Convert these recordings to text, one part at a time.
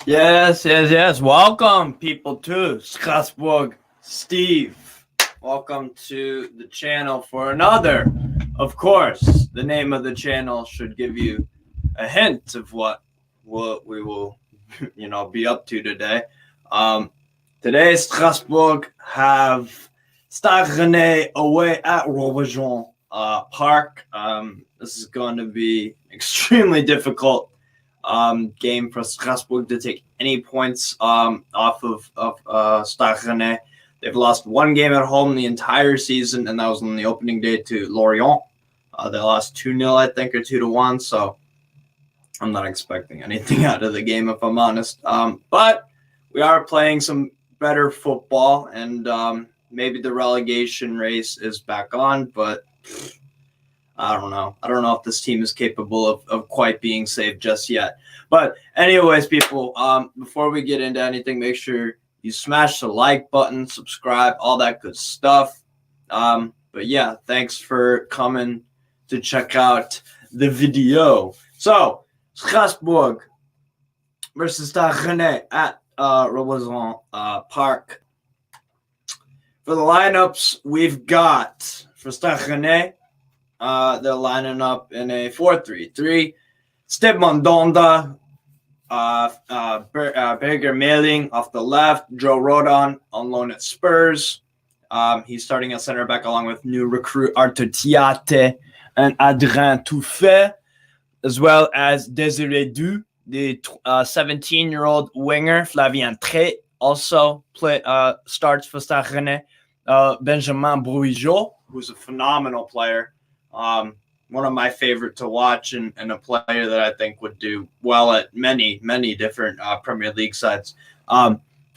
Yes. Welcome, people, to Strasbourg. Steve, welcome to the channel for another. Of course, the name of the channel should give you a hint of what we will, be up to today. Today, Strasbourg have Stade Rennais away at Roazhon Park. This is going to be extremely difficult game for Strasbourg to take any points off of Stade Rennais. They've lost one game at home the entire season, and that was on the opening day to Lorient. They lost 2-0, I think, or 2-1. So I'm not expecting anything out of the game, if I'm honest. But we are playing some better football, and maybe the relegation race is back on, but I don't know. I don't know if this team is capable of quite being saved just yet. But anyways, people, before we get into anything, make sure you smash the like button, subscribe, all that good stuff. But yeah, thanks for coming to check out the video. So, Strasbourg versus Stade Rennais at Roazhon Park. For the lineups, we've got for Stade Rennais, they're lining up in a 4-3-3. Steve Mandanda, Berger Mailing off the left, Joe Rodon on loan at Spurs. He's starting at center back along with new recruit Arthur Tiate and Adrien Touffet, as well as Desiré Du, the 17-year-old winger. Flavien Tré also starts for Stade Rennais. Benjamin Bruigeot, who's a phenomenal player. One of my favorite to watch and a player that I think would do well at many different Premier League sides.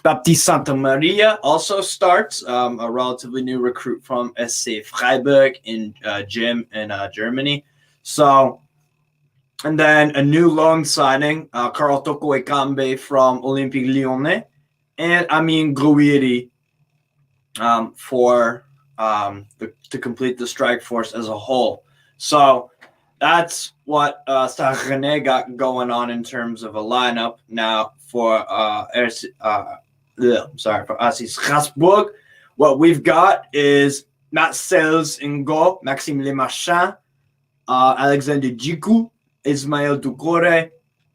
Baptiste Santamaria also starts, a relatively new recruit from SC Freiburg in Germany. So, and then a new loan signing, Karl Toko Ekambi from Olympique Lyonnais, and Amin Grouiri to complete the strike force as a whole. So that's what Stade Rennais got going on in terms of a lineup. Now for RC Strasbourg, what we've got is Marcels Ngo, Maxime Lemarchand, Alexander Djikou, Ismail Doucouré,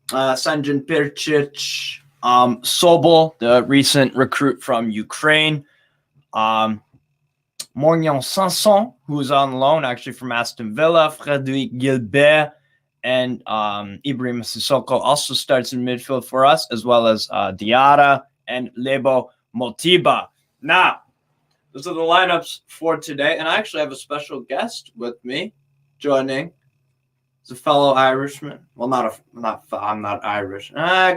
Sanjan Percic, Sobol, the recent recruit from Ukraine, Morgan Sanson, who's on loan actually from Aston Villa, Frédéric Gilbert, and Ibrahim Sissoko also starts in midfield for us, as well as Diarra and Lebo Motiba. Now, those are the lineups for today, and I actually have a special guest with me joining. He's a fellow Irishman. Well, I'm not Irish. I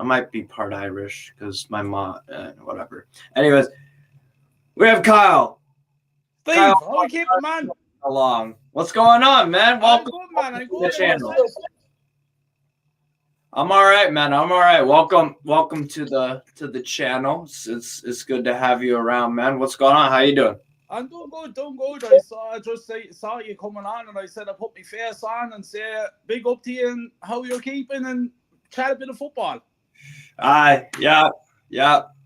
might be part Irish because my mom, whatever. Anyways, we have Kyle. Steve, how are you keeping, man? Along. What's going on, man? Welcome I'm good, to the channel. I'm all right, man. I'm all right. Welcome to the channel. It's good to have you around, man. What's going on? How you doing? I'm doing good. I just saw you coming on, and I said I put my face on and say big up to you and how you're keeping and chat a bit of football. Yeah.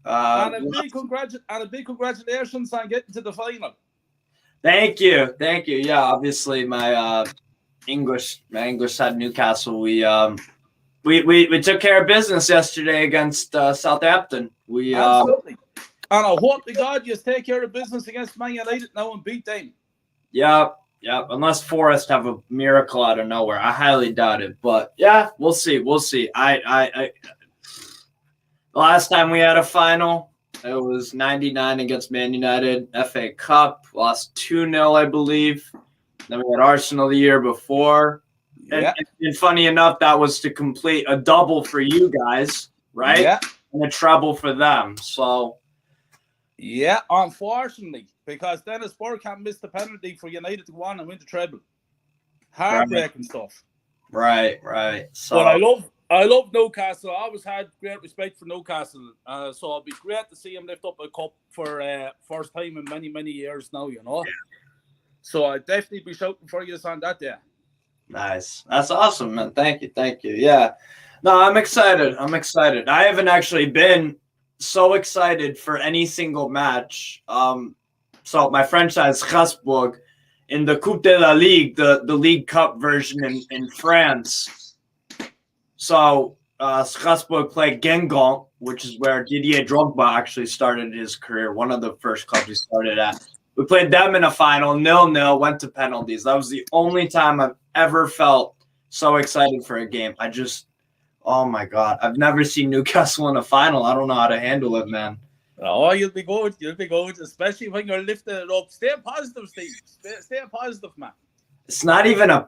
And a big congratulations on getting to the final. Thank you. Yeah, obviously my English side Newcastle. We took care of business yesterday against Southampton. Absolutely. And I hope to God you take care of business against Man United now and beat them. Yeah. Unless Forest have a miracle out of nowhere, I highly doubt it. But yeah, we'll see. The last time we had a final, it was 99 against Man United, FA Cup, lost 2-0, I believe. Then we had Arsenal the year before. Yeah. And funny enough, that was to complete a double for you guys, right? Yeah. And a treble for them. So, yeah, unfortunately, because Dennis Bergkamp missed the penalty for United to go on and win the treble. Heartbreaking stuff. Right. So, but I love Newcastle. I always had great respect for Newcastle. So it'd be great to see him lift up a cup for first time in many years now, you know. Yeah. So I'd definitely be shouting for you on that day. Nice. That's awesome, man. Thank you. Yeah. No, I'm excited. I'm excited. I haven't actually been so excited for any single match. So my French side is Strasbourg in the Coupe de la Ligue, the League Cup version in France. So Strasbourg played Guingamp, which is where Didier Drogba actually started his career, one of the first clubs he started at. We played them in a final, 0-0, went to penalties. That was the only time I've ever felt so excited for a game. Oh my God, I've never seen Newcastle in a final. I don't know how to handle it, man. Oh, you'll be good. You'll be good, especially when you're lifting it up. Stay positive, Steve. Stay positive, man. It's not even a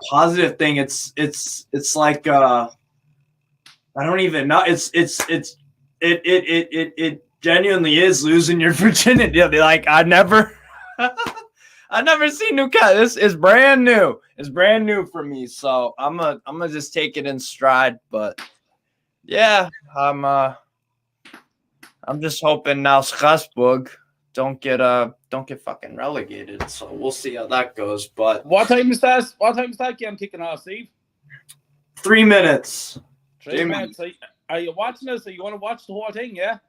positive thing. It's like I don't even know. It genuinely is losing your virginity. Like I never seen Newcastle. This is brand new. It's brand new for me. So I'm gonna just take it in stride. But yeah, I'm just hoping now Strasbourg don't get fucking relegated. So we'll see how that goes. But what time is that? What time is that game kicking off, Steve? 3 minutes. 3 minutes. Are you watching this? Are you want to watch the whole thing? Yeah.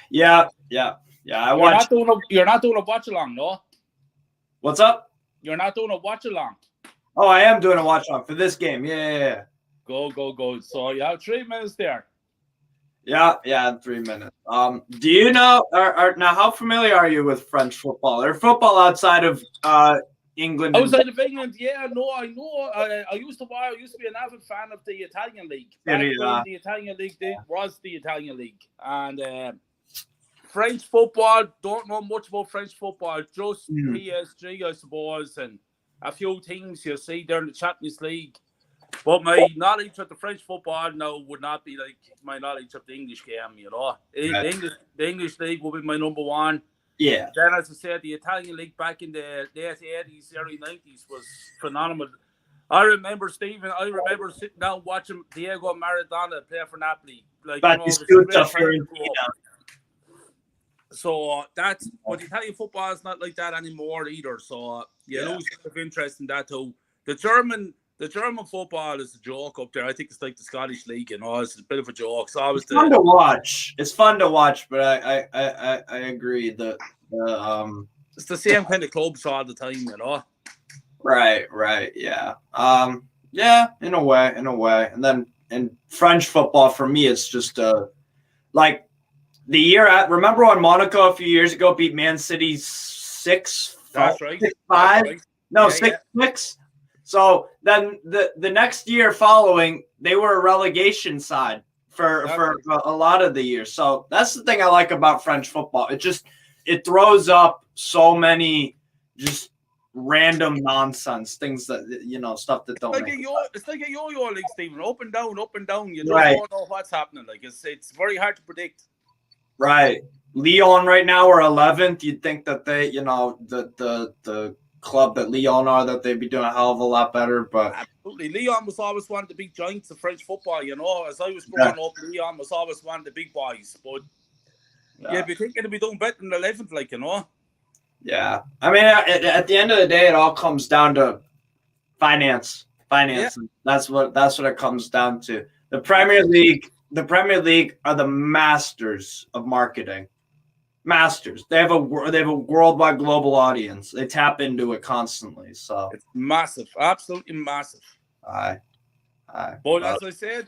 Yeah. You're not doing a watch along, no. What's up? You're not doing a watch along. Oh, I am doing a watch along for this game. Yeah. Go. So you have 3 minutes there. Yeah, in 3 minutes. Do you know? Now, how familiar are you with French football or football outside of England? Outside of England, yeah, no, I know. I used to be an avid fan of the Italian League. The Italian League was the Italian League, and French football. Don't know much about French football. Just PSG, I suppose, and a few things you see there in the Champions League. But my knowledge of the French football now would not be like my knowledge of the English game, you know. Right. The English League will be my number one. Yeah. Then, as I said, the Italian League back in the late 80s, early 90s was phenomenal. I remember sitting down watching Diego Maradona play for Napoli. Like, so but Italian football is not like that anymore either. So you lose a bit of interest in that too. The German football is a joke up there. I think it's like the Scottish League, you know. It's a bit of a joke. So it's fun to watch. It's fun to watch, but I agree that it's the same kind of clubs all the time, you know. Right, yeah. Yeah, in a way. And then in French football, for me, it's just like the year remember when Monaco a few years ago beat Man City 6-5? That's right. 6-5? No, 6-6. So then the next year following, they were a relegation side for a lot of the years. So that's the thing I like about French football. It throws up so many just random nonsense things that stuff that don't. It's like a yo-yo league, Stephen. Up and down. You don't know what's happening. Like it's very hard to predict. Right. Lyon right now are 11th. You'd think that they, the club that Lyon are, that they'd be doing a hell of a lot better, but absolutely. Lyon was always one of the big giants of French football, you know. As I was growing up, Lyon was always one of the big boys, but you'd be thinking to be doing better than 11th, like, you know. Yeah, I mean, at the end of the day, it all comes down to finance. Yeah. That's what it comes down to. The Premier League are the masters of marketing. Masters. They have a worldwide global audience. They tap into it constantly. So it's massive, absolutely massive. Aye. But as I said,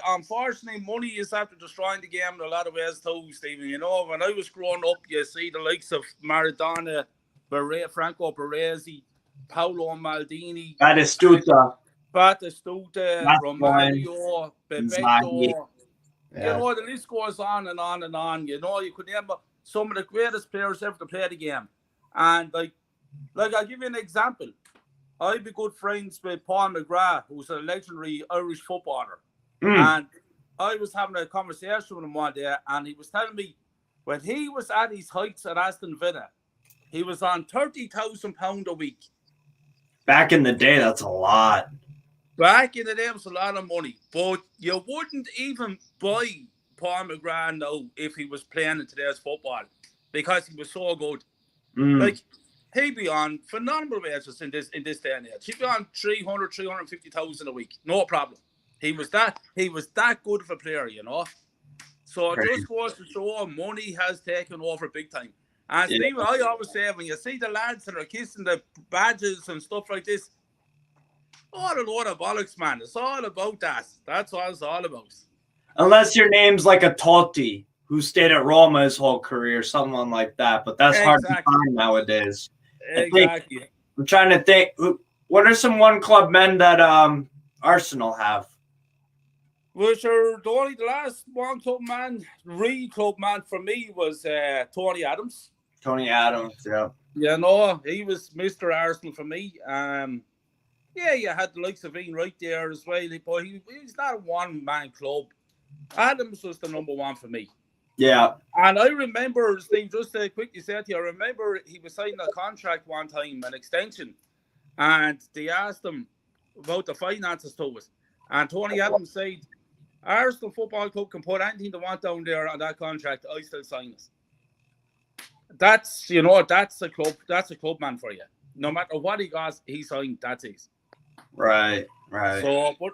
unfortunately, money is after destroying the game in a lot of ways too, Stephen. You know, when I was growing up, you see the likes of Maradona, Franco Baresi, Paolo Maldini, Batistuta, Romario, Bebeto. Yeah. You know, the list goes on and on and on. You know, you could name some of the greatest players ever to play the game. And like I'll give you an example. I'd be good friends with Paul McGrath, who's a legendary Irish footballer. And I was having a conversation with him one day, and he was telling me when he was at his heights at Aston Villa, he was on £30,000 a week. Back in the day, that's a lot. Back in the day, it was a lot of money. But you wouldn't even buy Paul McGrath now if he was playing in today's football because he was so good. Like, he'd be on phenomenal wages in this day and age. He'd be on 350,000 a week. No problem. He was that good of a player, you know. So it just goes to show money has taken over big time. And Stephen, I always say, when you see the lads that are kissing the badges and stuff like this, all a load of bollocks, man. It's all about that. That's what it's all about. Unless your name's like a Totti, who stayed at Roma his whole career, someone like that. But that's hard to find nowadays. Exactly. I'm trying to think. What are some one-club men that Arsenal have? Which are the last one-club man, club man for me was Tony Adams. Tony Adams, yeah. Yeah, no, he was Mr. Arsenal for me. Yeah, you had the likes of Ian right there as well, but he's not a one-man club. Adams was the number one for me. Yeah. And I remember, Steve, just to quickly say to you, I remember he was signing a contract one time, an extension, and they asked him about the finances to it. And Tony Adams said, Arsenal Football Club can put anything they want down there on that contract, I still sign it. That's a club man for you. No matter what he got, he signed, that's it. Right. So, but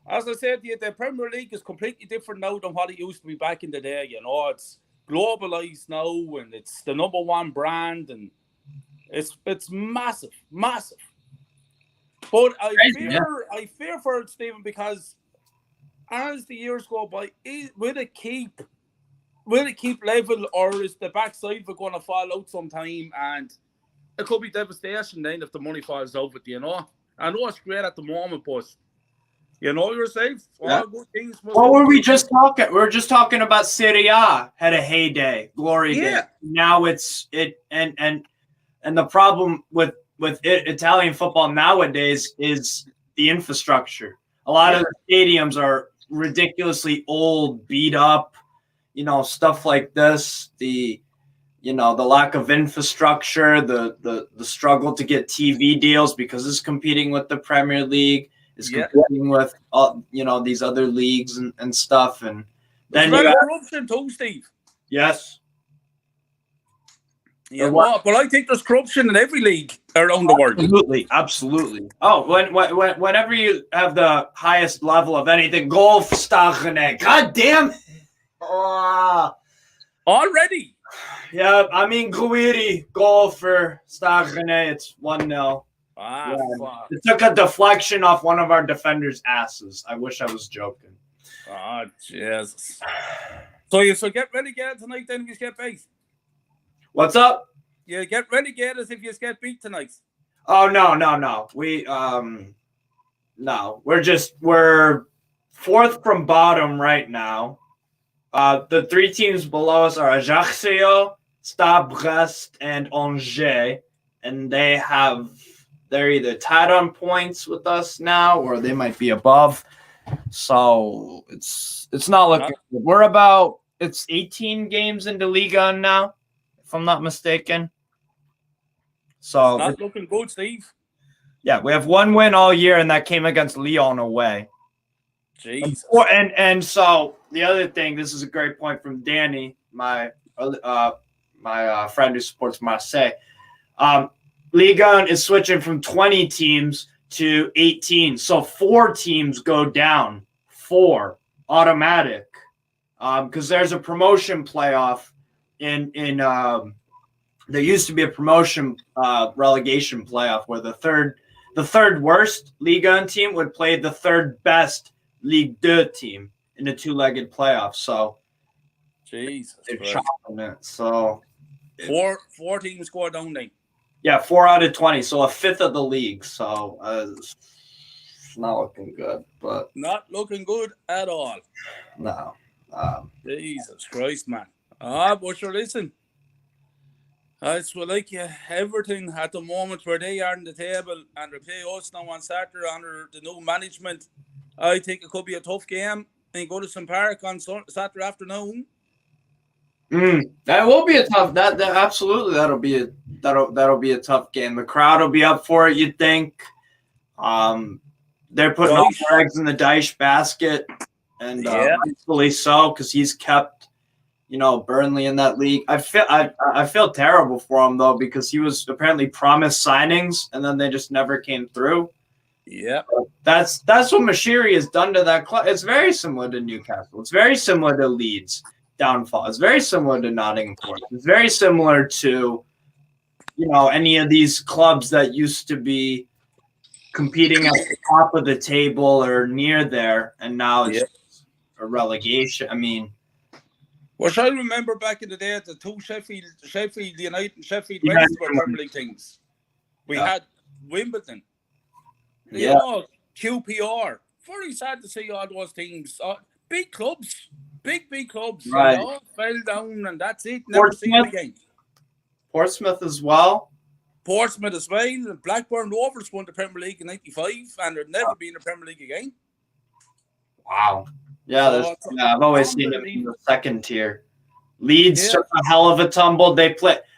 as I said to you, the Premier League is completely different now than what it used to be back in the day. You know, it's globalized now, and it's the number one brand, and it's massive. But I fear for it, Stephen, because as the years go by, will it keep level, or is the backside of it going to fall out sometime? And it could be devastation then if the money falls out with you, know. I know it's great at the moment, but you know yourself. Yeah. All good things. What were we just talking? We were just talking about Serie A had a heyday, glory day. Now and the problem with Italian football nowadays is the infrastructure. A lot of the stadiums are ridiculously old, beat up, stuff like this. The lack of infrastructure, the struggle to get TV deals because it's competing with the Premier League, is competing with these other leagues and stuff, and then corruption too, Steve. Yes. Yeah, but I think there's corruption in every league around the world. Absolutely. Oh, whenever you have the highest level of anything, golf, Stade Rennais. God damn. Already. Yeah, I mean, Guiri, goal for Stade Rennais. It's 1-0. Fuck. It took a deflection off one of our defenders' asses. I wish I was joking. Oh, Jesus. So you get relegated tonight then if you get beat? What's up? You get relegated if you get beat tonight? Oh, no. We, no. We're fourth from bottom right now. The three teams below us are Ajaccio, Stade Brest, and Angers, and they're either tied on points with us now, or they might be above. So it's not looking good. It's 18 games into Ligue now, if I'm not mistaken. So not looking good, Steve. Yeah, we have one win all year, and that came against Lyon away. Jesus. And so the other thing, this is a great point from Danny, my friend who supports Marseille. Ligue 1 is switching from 20 teams to 18. So 4 teams go down. 4 automatic. Because there's a promotion playoff in there used to be a promotion relegation playoff where the third worst Ligue 1 team would play the third best Ligue 2 team in a 2-legged playoff. So Jesus, they're chopping it. So 4 teams go down then. Yeah, 4 out of 20, so a fifth of the league. So it's not looking good, but not looking good at all. No. Jesus Christ, man. But sure, listen. It's like everything at the moment where they are on the table and they play us now on Saturday under the new management. I think it could be a tough game. And go to St. Park on Saturday afternoon. That will be a tough. That absolutely that'll be a tough game. The crowd will be up for it. You'd think. They're putting all their eggs in the Dyche basket, and rightfully so, because he's kept, Burnley in that league. I feel terrible for him though, because he was apparently promised signings, and then they just never came through. Yeah. That's what Mashiri has done to that club. It's very similar to Newcastle. It's very similar to Leeds downfall. It's very similar to Nottingham Forest. It's very similar to, any of these clubs that used to be competing at the top of the table or near there, and now it's a relegation. I mean, which I remember back in the day, the two Sheffield United and Sheffield Wednesday were Premier League teams. We had Wimbledon, QPR. Very sad to see all those teams. Big clubs, big clubs. Right. And they all fell down, and that's it. Never seen it again. Portsmouth as well. Blackburn Rovers won the Premier League in '95, and they've never been in the Premier League again. Wow. Yeah, I've always seen them in the second tier. Leeds took a hell of a tumble.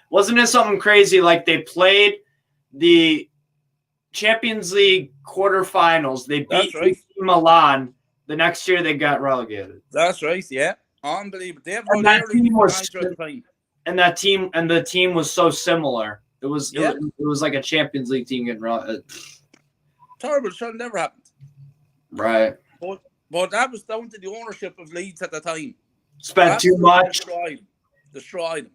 Wasn't it something crazy? Like they played the Champions League quarterfinals. They beat Milan. The next year they got relegated. That's right. Yeah, unbelievable. And the team was so similar. It was like a Champions League team getting relegated. Terrible. It should have never happened. Right. But that was down to the ownership of Leeds at the time. Spent too much. Destroyed them.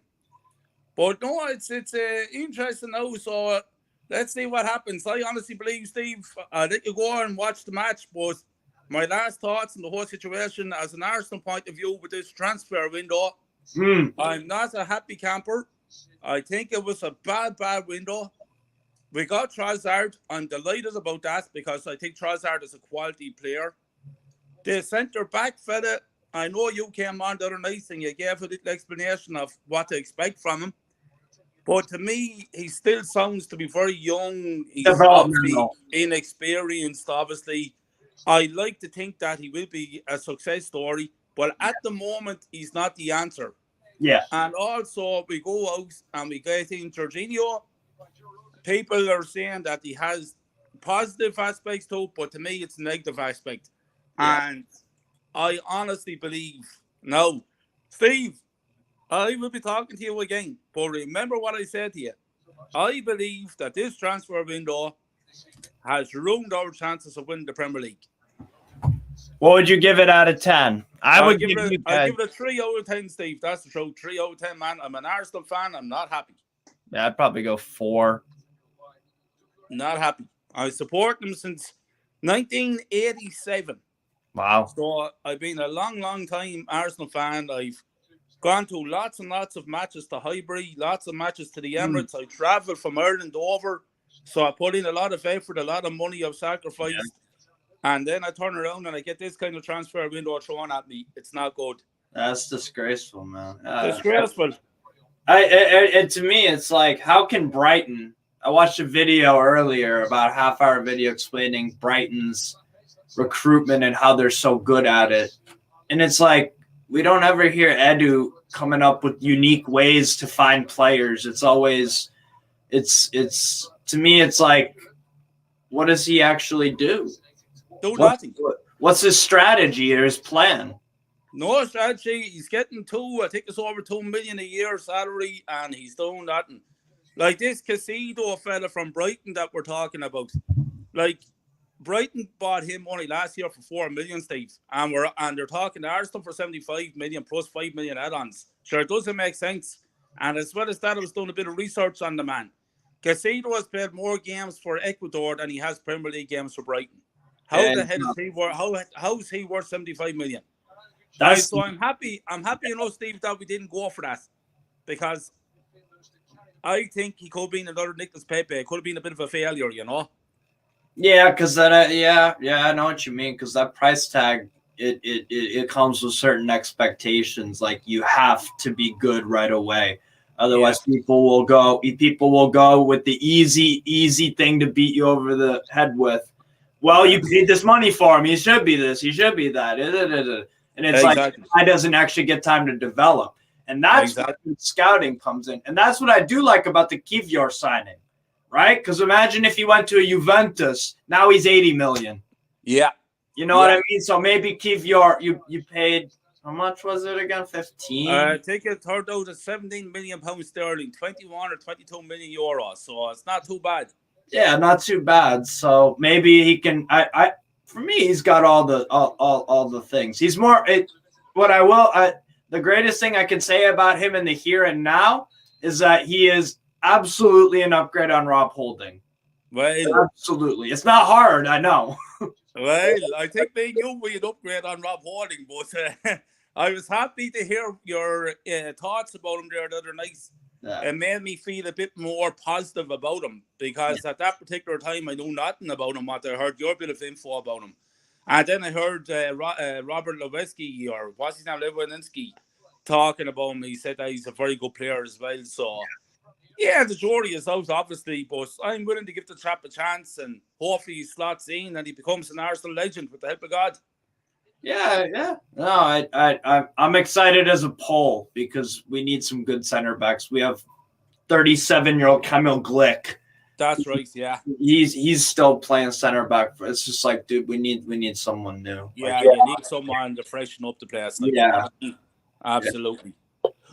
But no, it's interesting now. So let's see what happens. I honestly believe, Steve, I'll let you go and watch the match. But my last thoughts on the whole situation, as an Arsenal point of view with this transfer window, I'm not a happy camper. I think it was a bad window. We got Trossard. I'm delighted about that because I think Trossard is a quality player. The centre-back fella, I know you came on the other night and you gave a little explanation of what to expect from him. But to me, he still sounds to be very young. He's obviously inexperienced, obviously. I like to think that he will be a success story. But at the moment, he's not the answer. Yeah. And also, we go out and we get in Jorginho. People are saying that he has positive aspects too, but to me, it's a negative aspect. Yeah. And I honestly believe, now, Steve, I will be talking to you again, but remember what I said to you. I believe that this transfer window has ruined our chances of winning the Premier League. What would you give it out of 10? I'd give it a 3 out of 10, Steve. That's the truth. 3 out of 10, man. I'm an Arsenal fan. I'm not happy. Yeah, I'd probably go 4. Not happy. I support them since 1987. Wow. So I've been a long time Arsenal fan. I've gone to lots and lots of matches to Highbury, lots of matches to the Emirates. I travelled from Ireland over. So I put in a lot of effort, a lot of money I've sacrificed. Yeah. And then I turn around and I get this kind of transfer window thrown at me. It's not good. That's disgraceful, man. Disgraceful. To me, it's like, how can Brighton... I watched a video earlier, about a half-hour video explaining Brighton's recruitment and how they're so good at it. And it's like, we don't ever hear Edu coming up with unique ways to find players. It's always, to me, it's like, what does he actually do? Do nothing. What's his strategy or his plan? No strategy. He's getting I think it's over $2 million a year salary, and he's doing nothing. Like this Casido fella from Brighton that we're talking about. Like, Brighton bought him only last year for $4 million, Steve. And they're talking to Arsenal for $75 million plus $5 million add-ons. Sure, it doesn't make sense. And as well as that, I was doing a bit of research on the man. Casido has played more games for Ecuador than he has Premier League games for Brighton. How the hell is he worth? How is he worth $75 million? So I'm happy. I'm happy, Steve, that we didn't go for that, because I think he could have been another Nicholas Pepe. It could have been a bit of a failure, Yeah, because then, I know what you mean. Because that price tag, it comes with certain expectations. Like, you have to be good right away. Otherwise, people will go with the easy thing to beat you over the head with. Well, you paid this money for him. He should be this. He should be that. And it's like, the guy doesn't actually get time to develop. And that's where scouting comes in. And that's what I do like about the Kivior signing, right? Because imagine if he went to a Juventus. Now he's $80 million. Yeah. You know what I mean? So maybe Kivior, you paid, how much was it again? 15? I think it turned out at £17 million sterling, 21 or 22 million euros. So it's not too bad. Yeah, not too bad. So maybe he can. For me, he's got all the things. He's more. The greatest thing I can say about him in the here and now is that he is absolutely an upgrade on Rob Holding. Well, absolutely, it's not hard. I know. Well, I think they knew we'd upgrade on Rob Holding, but I was happy to hear your thoughts about him there the other night. Yeah. It made me feel a bit more positive about him because at that particular time I knew nothing about him. What I heard your bit of info about him, and then I heard Robert Lewicki, or what's his name, Lewinski, talking about him. He said that he's a very good player as well. So. Yeah, the jury is out, obviously, but I'm willing to give the chap a chance, and hopefully he slots in and he becomes an Arsenal legend with the help of God. Yeah. No, I'm excited as a poll because we need some good center backs. We have 37-year-old Kamil Glick. That's right. Yeah, he's still playing center back. It's just like, dude, we need someone new. Yeah, like, you need someone to freshen up the place. Like, yeah, absolutely.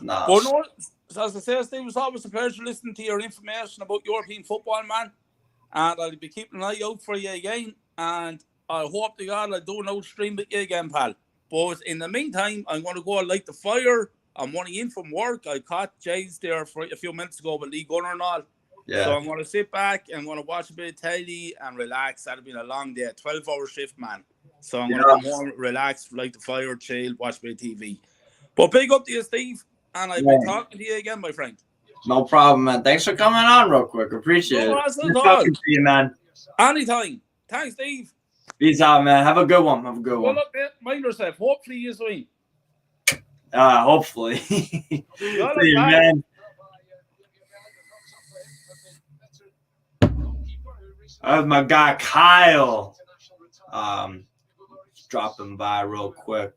Nah. But no, as I say, Steve, it's always a pleasure listening to your information about European football, man. And I'll be keeping an eye out for you again. And I hope to God I'll do an old stream with you again, pal. But in the meantime, I'm going to go and light the fire. I'm running in from work. I caught Jay's there for a few minutes ago with League and all. Yeah. So I'm going to sit back and I'm going to watch a bit of telly and relax. That'll be a long day, 12-hour shift, man. So I'm going to come home, relax, light the fire, chill, watch a bit of TV. But big up to you, Steve. And I'll be talking to you again, my friend. No problem, man. Thanks for coming on real quick. Appreciate it. Good talking to you, man. Anytime. Thanks, Steve. Peace out, man. Have a good one. Well, look, mind yourself. Hopefully you win. Hopefully. See you, man. My guy Kyle. Dropping by real quick.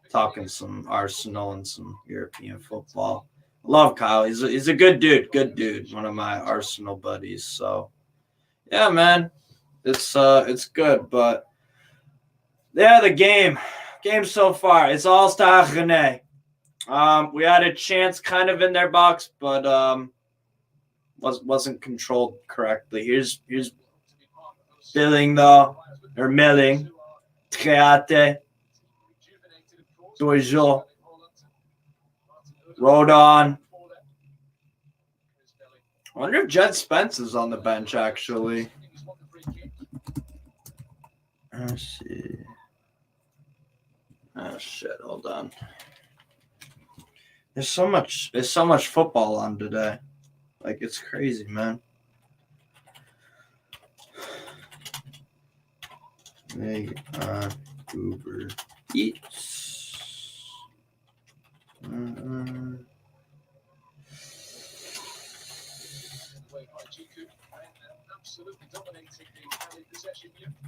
Talking some Arsenal and some European football. Love Kyle. He's a good dude. Good dude. One of my Arsenal buddies. So yeah, man. It's good. But yeah, the game so far. It's all Stade Rennais. We had a chance kind of in their box, but wasn't controlled correctly. Here's Billing though. Or Milling. Triate. Doijo. Rodon. I wonder if Jed Spence is on the bench, actually. Let's see. Oh, shit. Hold on. There's so much football on today. Like, it's crazy, man. Meg on Uber Eats.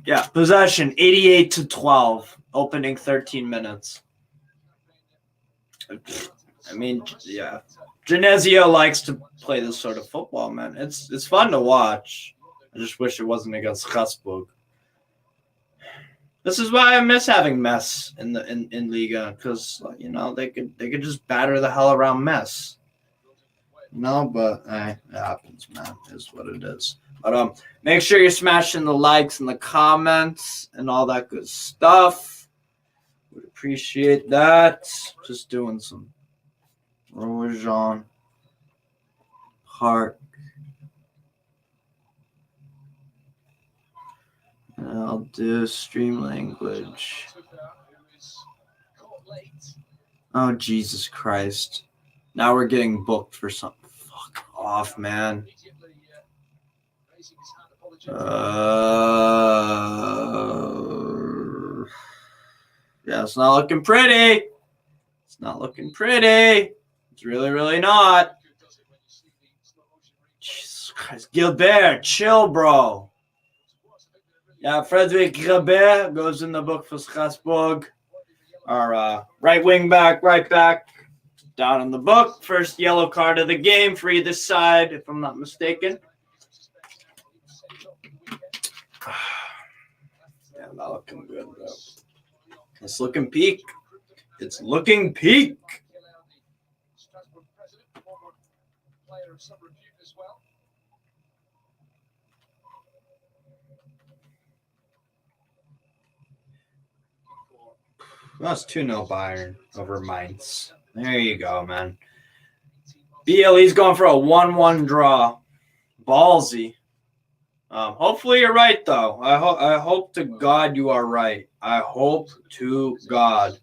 Yeah, possession 88-12, opening 13 minutes. I mean, yeah. Genesio likes to play this sort of football, man. It's fun to watch. I just wish it wasn't against Strasbourg. This is why I miss having Metz in Liga, because they could just batter the hell around Metz. But it happens, man. It is what it is. But make sure you're smashing the likes and the comments and all that good stuff. Would appreciate that. Just doing some Roazhon Park. And I'll do stream language. Oh, Jesus Christ. Now we're getting booked for something. Fuck off, man. Yeah, it's not looking pretty. It's not looking pretty. It's really, really not. Jesus Christ. Gilbert, chill, bro. Yeah, Frederic Gilbert goes in the book for Strasbourg. Our right wing back, right back, down in the book. First yellow card of the game for either side, if I'm not mistaken. Yeah, not looking good, bro. It's looking peak. It's looking peak. That's 2-0 Bayern over Mainz. There you go, man. BLE's going for a 1-1 draw. Ballsy. Hopefully you're right, though. I hope to God you are right. I hope to God.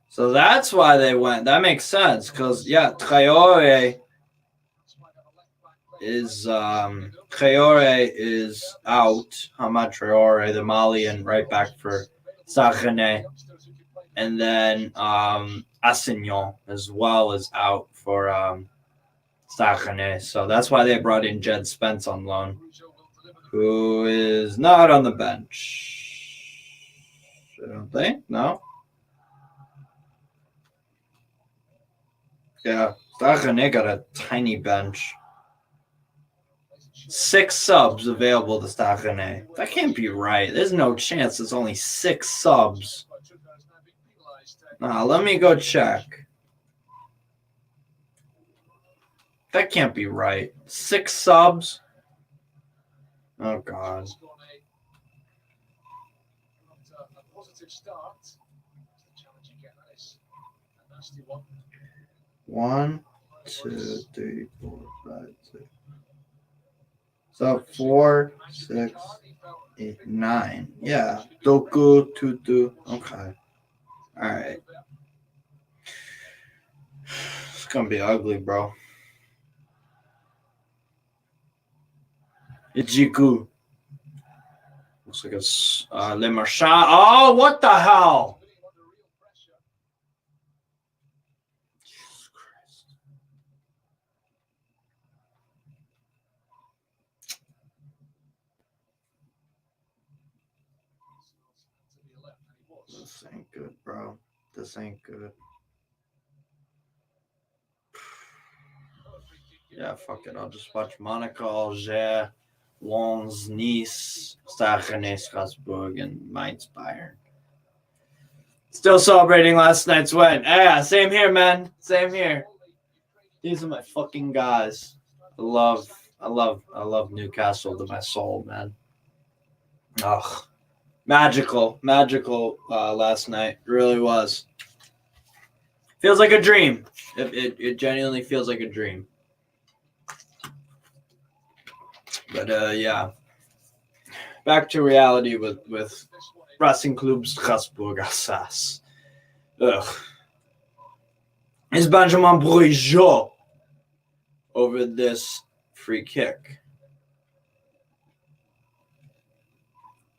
So that's why they went. That makes sense because Traore is out. Hamad Traore, the Malian right back for Stade Rennais. And then Assignon as well is out for Stade Rennais. So that's why they brought in Jed Spence on loan, who is not on the bench. I don't think. No. Yeah, Stade Rennais got a tiny bench. 6 subs available to Stade Rennais. That can't be right. There's no chance there's only 6 subs. Let me go check. That can't be right. 6 subs? Oh, God. One, 2, 3, 4, 5, 6. So 4, 6, 8, 9. Yeah. Doku, Tutu. Okay. All right. It's going to be ugly, bro. Ijiku. Looks like it's Le Marchand. Oh, what the hell? Jesus Christ. This ain't good, bro. This ain't good. Yeah, fuck it. I'll just watch Monaco, Alger, Lens, Nice, Stade Rennais, Strasbourg, and Mainz, Bayern. Still celebrating last night's win. Yeah, same here, man. Same here. These are my fucking guys. I love Newcastle to my soul, man. Ugh. Magical last night. It really was. Feels like a dream. It genuinely feels like a dream. But yeah. Back to reality with Racing Club Strasbourg Alsace. Ugh. It's Benjamin Bruyot over this free kick.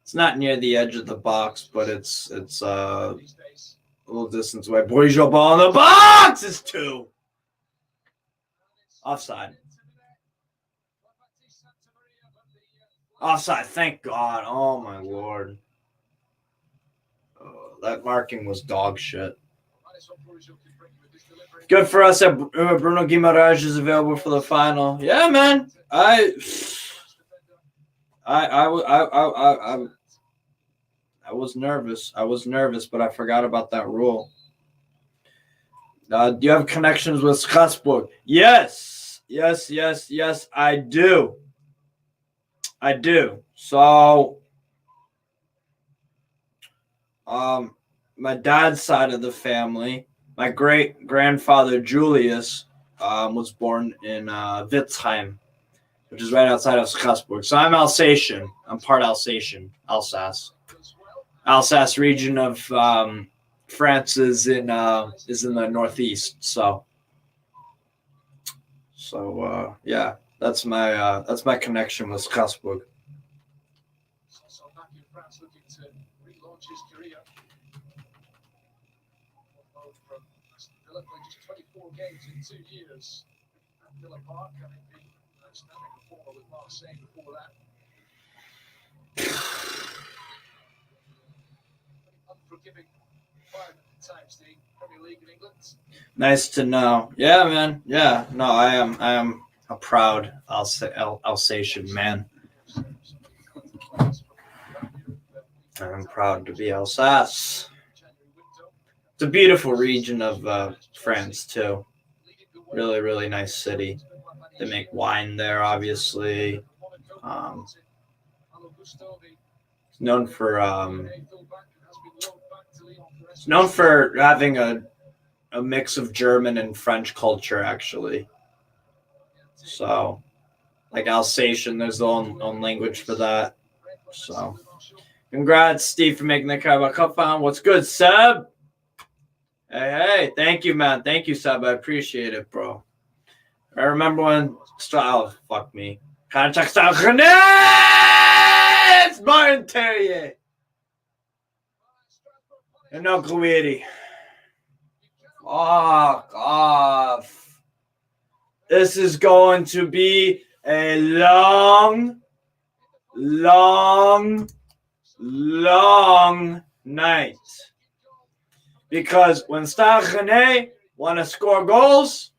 It's not near the edge of the box, but it's a little distance away. Bruyot ball in the box is 2. Offside. Offside, thank God. Oh, my Lord. That marking was dog shit. Good for us that Bruno Guimaraes is available for the final. Yeah, man. I was nervous. But I forgot about that rule. Do you have connections with Strasbourg? Yes, I do. So, my dad's side of the family, my great-grandfather Julius was born in Witzheim, which is right outside of Strasbourg. So I'm Alsatian. I'm part Alsatian, Alsace. Alsace region of France is in the northeast. So yeah, that's my connection with Strasbourg. Back in France, looking to relaunch his career. From Villa, played just 24 games in 2 years at Villa Park, having been an outstanding performer with Marseille before that. Unforgiving environment at times, the Premier League in England. Nice to know. Yeah, man. Yeah, no, I am a proud Alsatian man. I'm proud to be Alsace. It's a beautiful region of France too. Really, really nice city. They make wine there, obviously. Known for having a mix of German and French culture, actually. So, like Alsatian, there's the own language for that. So, congrats, Steve, for making the Carabao Cup final. What's good, Seb? Hey, thank you, man. Thank you, Seb. I appreciate it, bro. I remember when fuck me. Contract Stade Rennais! It's Martin Terrier. And no Guidi. Fuck off. This is going to be a long night. Because when Stade Rennais want to score goals,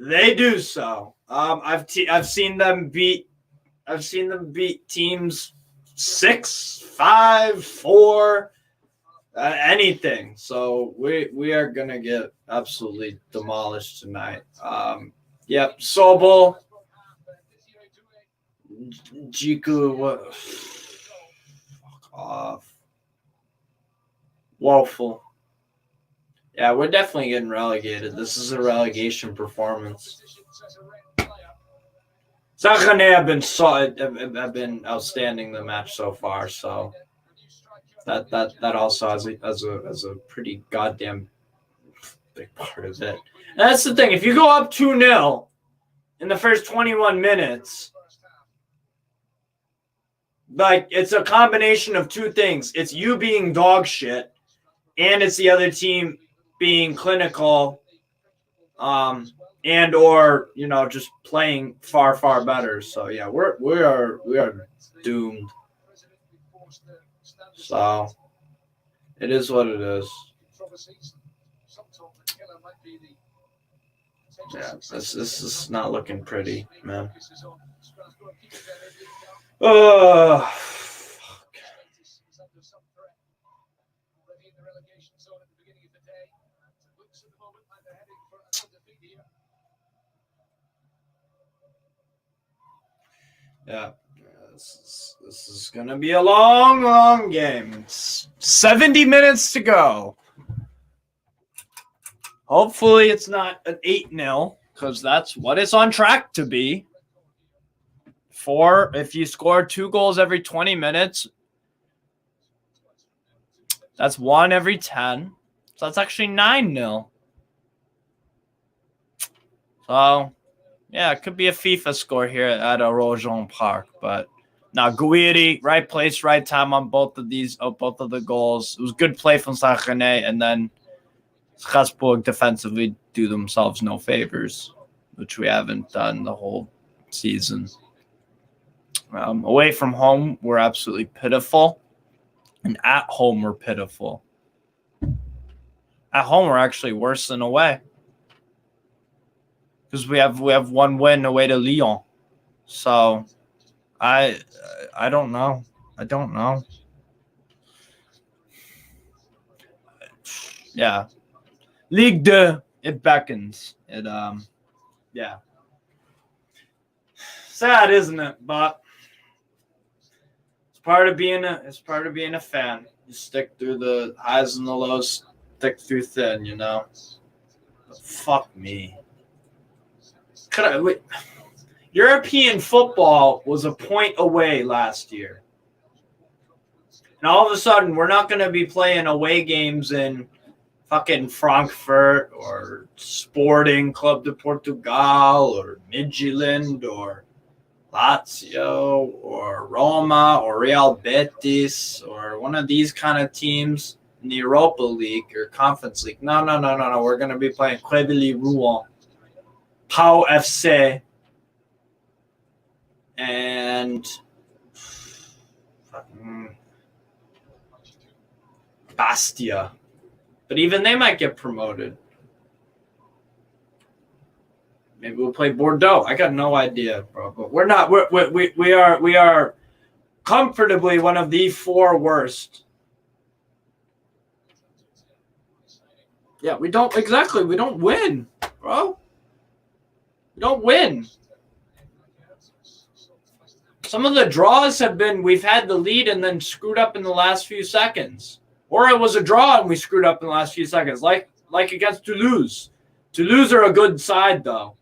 they do so. I've seen them beat teams 6-5, 4, anything. So we are gonna get absolutely demolished tonight. Yep, Sobel, Jiku, what? Fuck off. Woeful. Yeah, we're definitely getting relegated. This is a relegation performance. Stade Rennais have been outstanding the match so far, so that also has a pretty goddamn big part of it. And that's the thing. If you go up 2-0 in the first 21 minutes, like, it's a combination of two things. It's you being dog shit, and it's the other team being clinical, and or just playing far better. So yeah, we are doomed. So it is what it is. Yeah, this is not looking pretty, man. Oh. Yeah, this is gonna be a long game. 70 minutes to go. Hopefully it's not an 8-0, because that's what it's on track to be. If you score 2 goals every 20 minutes, that's 1 every 10. So that's actually 9-0. So yeah, it could be a FIFA score here at Roazhon Park, but now Guidi, right place, right time on both of the goals. It was good play from Stade Rennais, and then Strasbourg defensively do themselves no favors, which we haven't done the whole season. Away from home, we're absolutely pitiful, and at home, we're pitiful. At home, we're actually worse than away, because we have 1 win away to Lyon. So I don't know. Yeah. Ligue 2, it beckons. Yeah. Sad, isn't it? But it's part of being a fan. You stick through the highs and the lows, thick through thin, But fuck me. European football was a point away last year. And all of a sudden, we're not going to be playing away games in fucking Frankfurt or Sporting Club de Portugal or Midtjylland or Lazio or Roma or Real Betis or one of these kind of teams in the Europa League or Conference League. No. We're going to be playing Quevilly Rouen, Pau FC, and Bastia. But even they might get promoted. Maybe we'll play Bordeaux. I got no idea, bro. But we're not. We are comfortably one of the 4 worst. Yeah, we don't win, bro. We don't win. Some of the draws have been we've had the lead and then screwed up in the last few seconds. Or it was a draw and we screwed up in the last few seconds, like against Toulouse. Toulouse are a good side, though.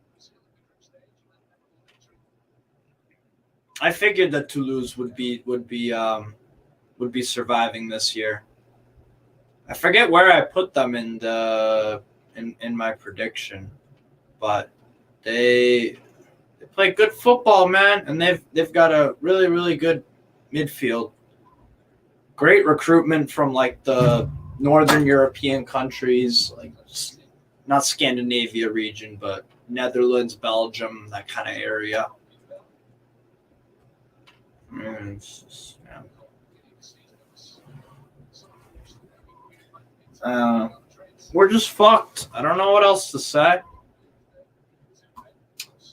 I figured that Toulouse would be surviving this year. I forget where I put them in my prediction, but they play good football, man, and they've got a really, really good midfield. Great recruitment from like the Northern European countries, like not Scandinavia region, but Netherlands, Belgium, that kind of area. We're just fucked. I don't know what else to say.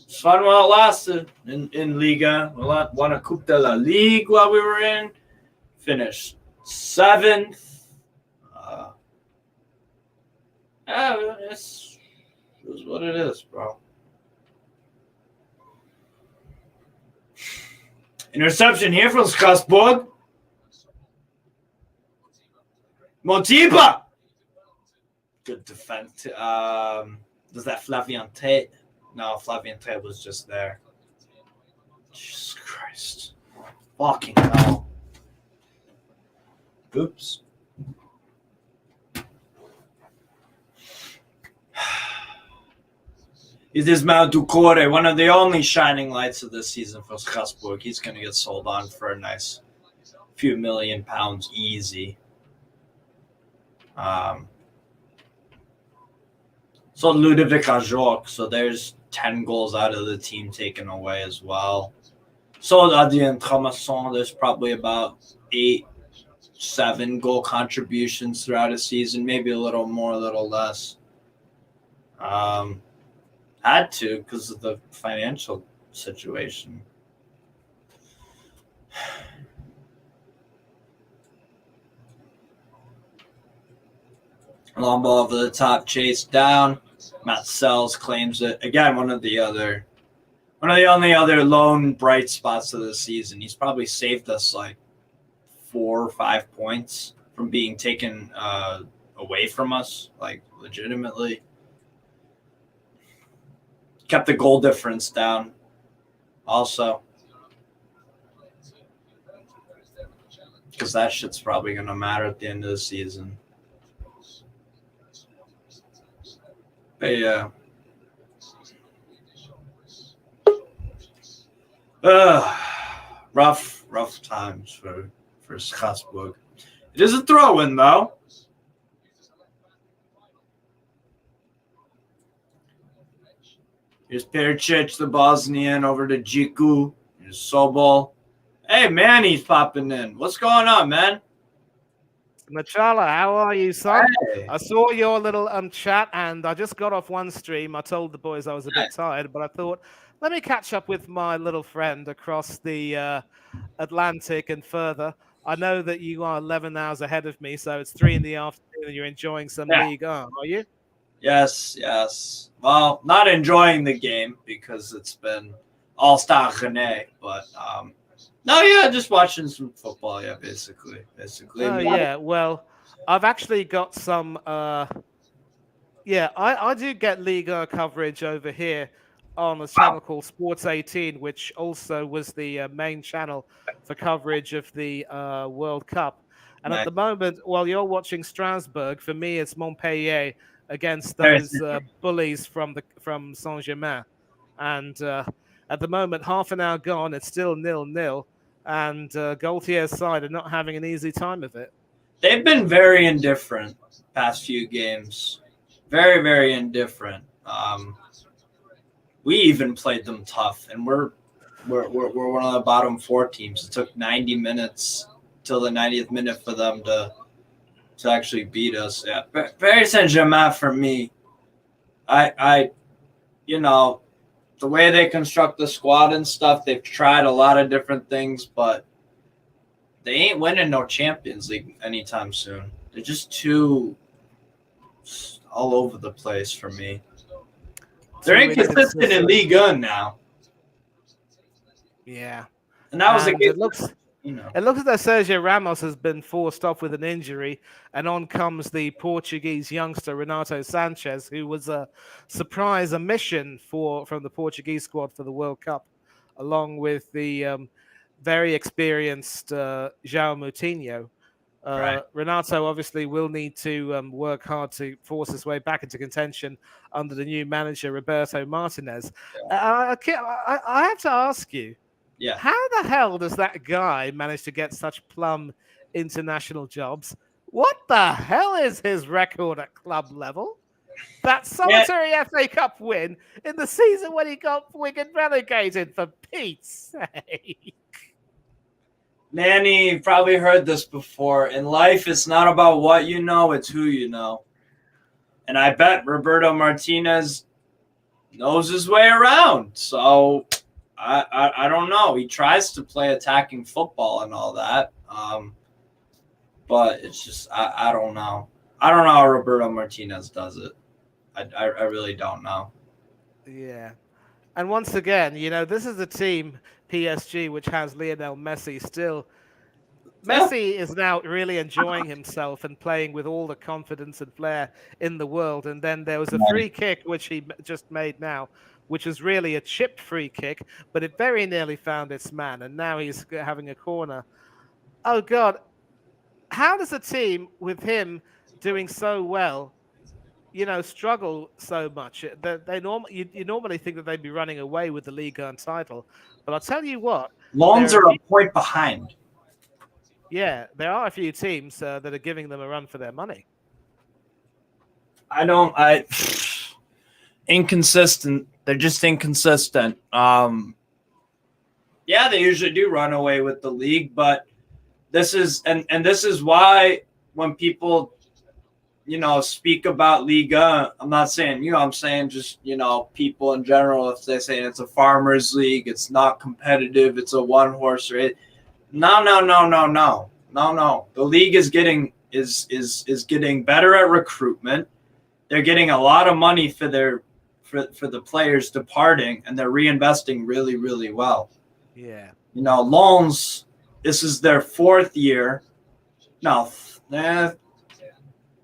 It's fun while it lasted in Liga. We won a Coupe de la Ligue while we were in. Finished 7th. It's what it is, bro. Interception here from Strasbourg. Motiba. Good defense. Was that Flavien Tate? No, Flavien Tate was just there. Jesus Christ. Fucking hell. Oops. It is Ducore, one of the only shining lights of this season for Strasbourg. He's going to get sold on for a nice few £1 million easy. So Ludovic Ajorc, so there's 10 goals out of the team taken away as well. So Adrien Tramasson, there's probably about 8-7 goal contributions throughout a season, maybe a little more, a little less. Had to because of the financial situation. Long ball over the top, chased down. Matt Sells claims it. Again, one of the only other lone bright spots of the season. He's probably saved us like 4 or 5 points from being taken away from us, like legitimately. Kept the goal difference down also. Because that shit's probably going to matter at the end of the season. But yeah. Rough times for Strasbourg. It is a throw-in, though. Here's Pericic, the Bosnian, over to Jiku. Here's Sobol. Hey, Manny's popping in. What's going on, man? Machala, how are you, son? Hey. I saw your little chat, and I just got off one stream. I told the boys I was a bit tired, but I thought, let me catch up with my little friend across the Atlantic and further. I know that you are 11 hours ahead of me, so it's 3 in the afternoon, and you're enjoying some Ligue 1, are you? Yes. Well, not enjoying the game because it's been all Stade Rennais, but just watching some football, basically. Oh, yeah, well, I've actually got some, I do get Ligue 1 coverage over here on a channel called Sports 18, which also was the main channel for coverage of the World Cup. And at the moment, while you're watching Strasbourg, for me, it's Montpellier against those bullies from Saint-Germain. And at the moment, half an hour gone, it's still 0-0. And Gaultier's side are not having an easy time of it. They've been very indifferent past few games. Very, very indifferent. We even played them tough, and we're one of the bottom 4 teams. It took 90 minutes till the 90th minute for them to actually beat us. Yeah, Paris Saint-Germain for me. I the way they construct the squad and stuff, they've tried a lot of different things, but they ain't winning no Champions League anytime soon. They're just too all over the place for me. They're inconsistent in Ligue 1 now. Yeah. And that was the case. It looks as though Sergio Ramos has been forced off with an injury, and on comes the Portuguese youngster Renato Sanchez, who was a surprise omission from the Portuguese squad for the World Cup, along with the very experienced João Moutinho. Right. Renato obviously will need to work hard to force his way back into contention under the new manager Roberto Martinez. Yeah. I have to ask you, Yeah. how the hell does that guy manage to get such plum international jobs? What the hell is his record at club level? That solitary FA Cup win in the season when he got Wigan relegated, for Pete's sake. Manny, you've probably heard this before. In life, it's not about what you know, it's who you know. And I bet Roberto Martinez knows his way around. So I don't know. He tries to play attacking football and all that. But it's just, I don't know. I don't know how Roberto Martinez does it. I really don't know. Yeah. And once again, this is a team, PSG, which has Lionel Messi still. Messi is now really enjoying himself and playing with all the confidence and flair in the world. And then there was a free kick, which he just made now, which is really a chipped free kick, but it very nearly found its man. And now he's having a corner. Oh, God. How does a team with him doing so well, struggle so much? You normally think that they'd be running away with the Ligue 1 title. But I'll tell you what. Lens are a point behind. Yeah, there are a few teams that are giving them a run for their money. Inconsistent. They're just inconsistent. Yeah, they usually do run away with the league, but this is this is why when people speak about Liga, I'm not saying I'm saying just people in general, if they say it's a farmers league, it's not competitive, it's a one horse race. No. The league is getting getting better at recruitment. They're getting a lot of money for the players departing, and they're reinvesting really, really well. Yeah. Lens, this is their fourth year. No, is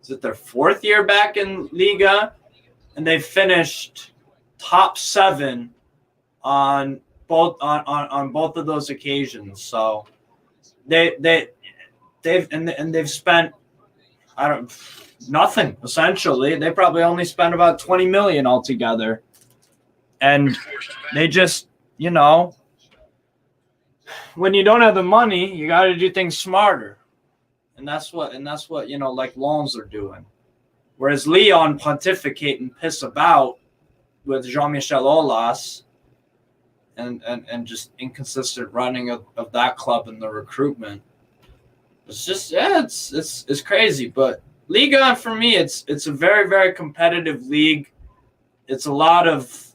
it their fourth year back in Liga? And they finished top 7 on both of those occasions. So they've spent nothing essentially. They probably only spent about 20 million altogether, and they just when you don't have the money, you got to do things smarter, and that's what like Lens are doing. Whereas Lyon pontificate and piss about with Jean-Michel Aulas. And just inconsistent running of that club and the recruitment. It's just it's crazy. But Liga for me, it's a very, very competitive league. It's a lot of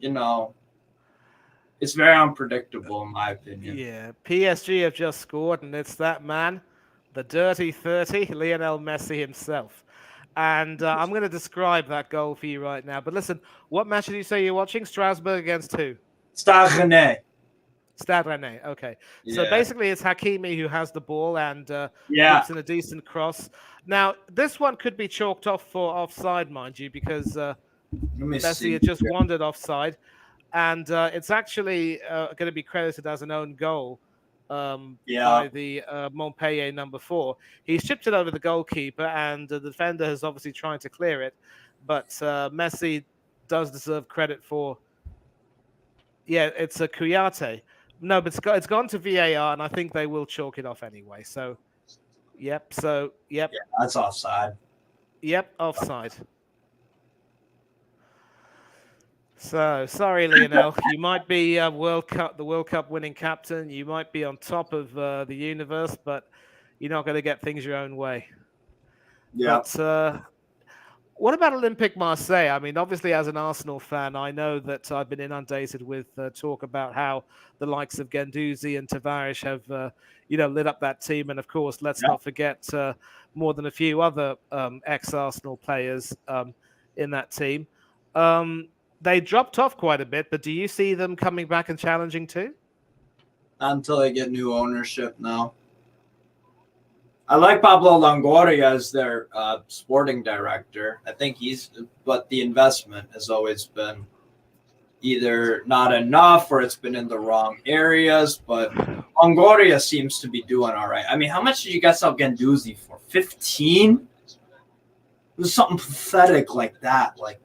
it's very unpredictable in my opinion. Yeah, PSG have just scored, and it's that man, the dirty 30, Lionel Messi himself. And I'm going to describe that goal for you right now. But listen, what match did you say you're watching? Strasbourg against who? Stade Rennais. Stade Rennais, okay. Yeah. So basically it's Hakimi who has the ball and puts in a decent cross. Now, this one could be chalked off for offside, mind you, because Messi had just wandered offside. And it's actually going to be credited as an own goal by the Montpellier number 4. He's chipped it over the goalkeeper, and the defender has obviously tried to clear it. But Messi does deserve credit for... Yeah, it's a Kouyaté. No, but it's gone to VAR, and I think they will chalk it off anyway. So, yep. Yeah, that's offside. Yep, offside. So, sorry, Lionel. You might be the World Cup winning captain. You might be on top of the universe, but you're not going to get things your own way. Yeah. But, what about Olympique Marseille? I mean, obviously, as an Arsenal fan, I know that I've been inundated with talk about how the likes of Guendouzi and Tavares have, lit up that team. And, of course, let's not forget more than a few other ex-Arsenal players in that team. They dropped off quite a bit, but do you see them coming back and challenging too? Not until they get new ownership now. I like Pablo Longoria as their sporting director. I think but the investment has always been either not enough or it's been in the wrong areas. But Longoria seems to be doing all right. I mean, how much did you guys sell Guendouzi for? 15? It was something pathetic like that. Like,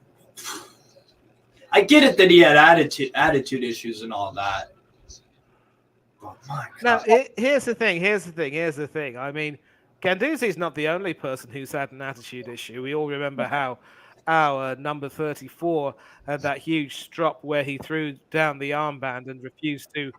I get it that he had attitude issues and all that. Oh my God. Now, here's the thing. I mean, Guendouzi's not the only person who's had an attitude issue. We all remember how our number 34 had that huge drop where he threw down the armband and refused to,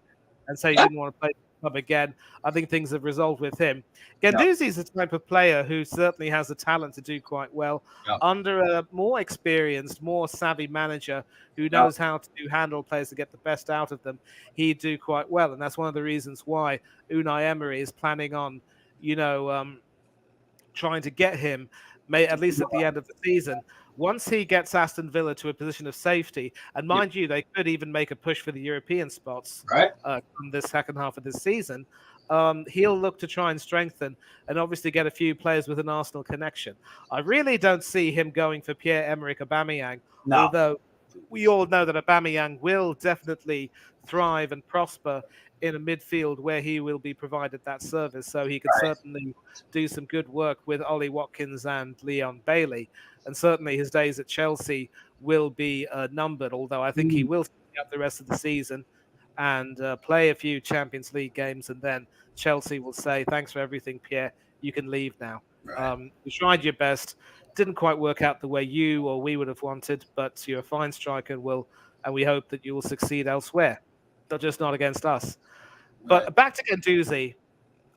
and so he didn't want to play the club again. I think things have resolved with him. Guendouzi's the type of player who certainly has the talent to do quite well under a more experienced, more savvy manager who knows how to handle players to get the best out of them. He'd do quite well, and that's one of the reasons why Unai Emery is planning on, trying to get him, at least at the end of the season. Once he gets Aston Villa to a position of safety, and mind you, they could even make a push for the European spots in the second half of this season, he'll look to try and strengthen and obviously get a few players with an Arsenal connection. I really don't see him going for Pierre-Emerick Aubameyang, although we all know that Aubameyang will definitely thrive and prosper in a midfield where he will be provided that service. So he could certainly do some good work with Ollie Watkins and Leon Bailey. And certainly his days at Chelsea will be numbered, although I think he will stay out the rest of the season and play a few Champions League games. And then Chelsea will say, thanks for everything, Pierre. You can leave now. You tried your best. Didn't quite work out the way you or we would have wanted, but you're a fine striker and we hope that you will succeed elsewhere, but just not against us. But back to Guendouzi,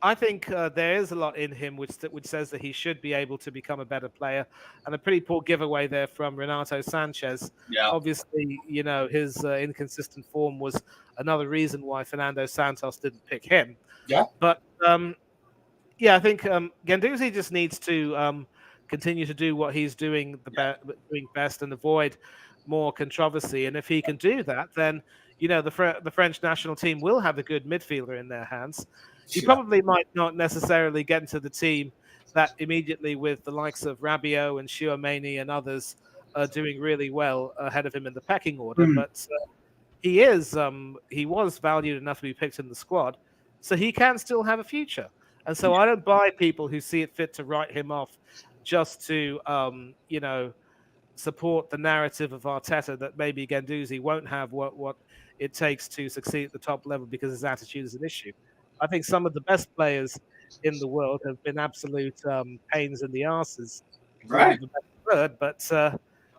I think there is a lot in him which says that he should be able to become a better player, and a pretty poor giveaway there from Renato Sanchez. Obviously, his inconsistent form was another reason why Fernando Santos didn't pick him. But I think Guendouzi just needs to continue to do what he's doing doing best and avoid more controversy. And if he can do that, then the French national team will have a good midfielder in their hands. He probably might not necessarily get into the team that immediately with the likes of Rabiot and Tchouaméni and others doing really well ahead of him in the pecking order. But he was valued enough to be picked in the squad, so he can still have a future. And so I don't buy people who see it fit to write him off just to, support the narrative of Arteta that maybe Guendouzi won't have what it takes to succeed at the top level because his attitude is an issue. I think some of the best players in the world have been absolute pains in the arses. But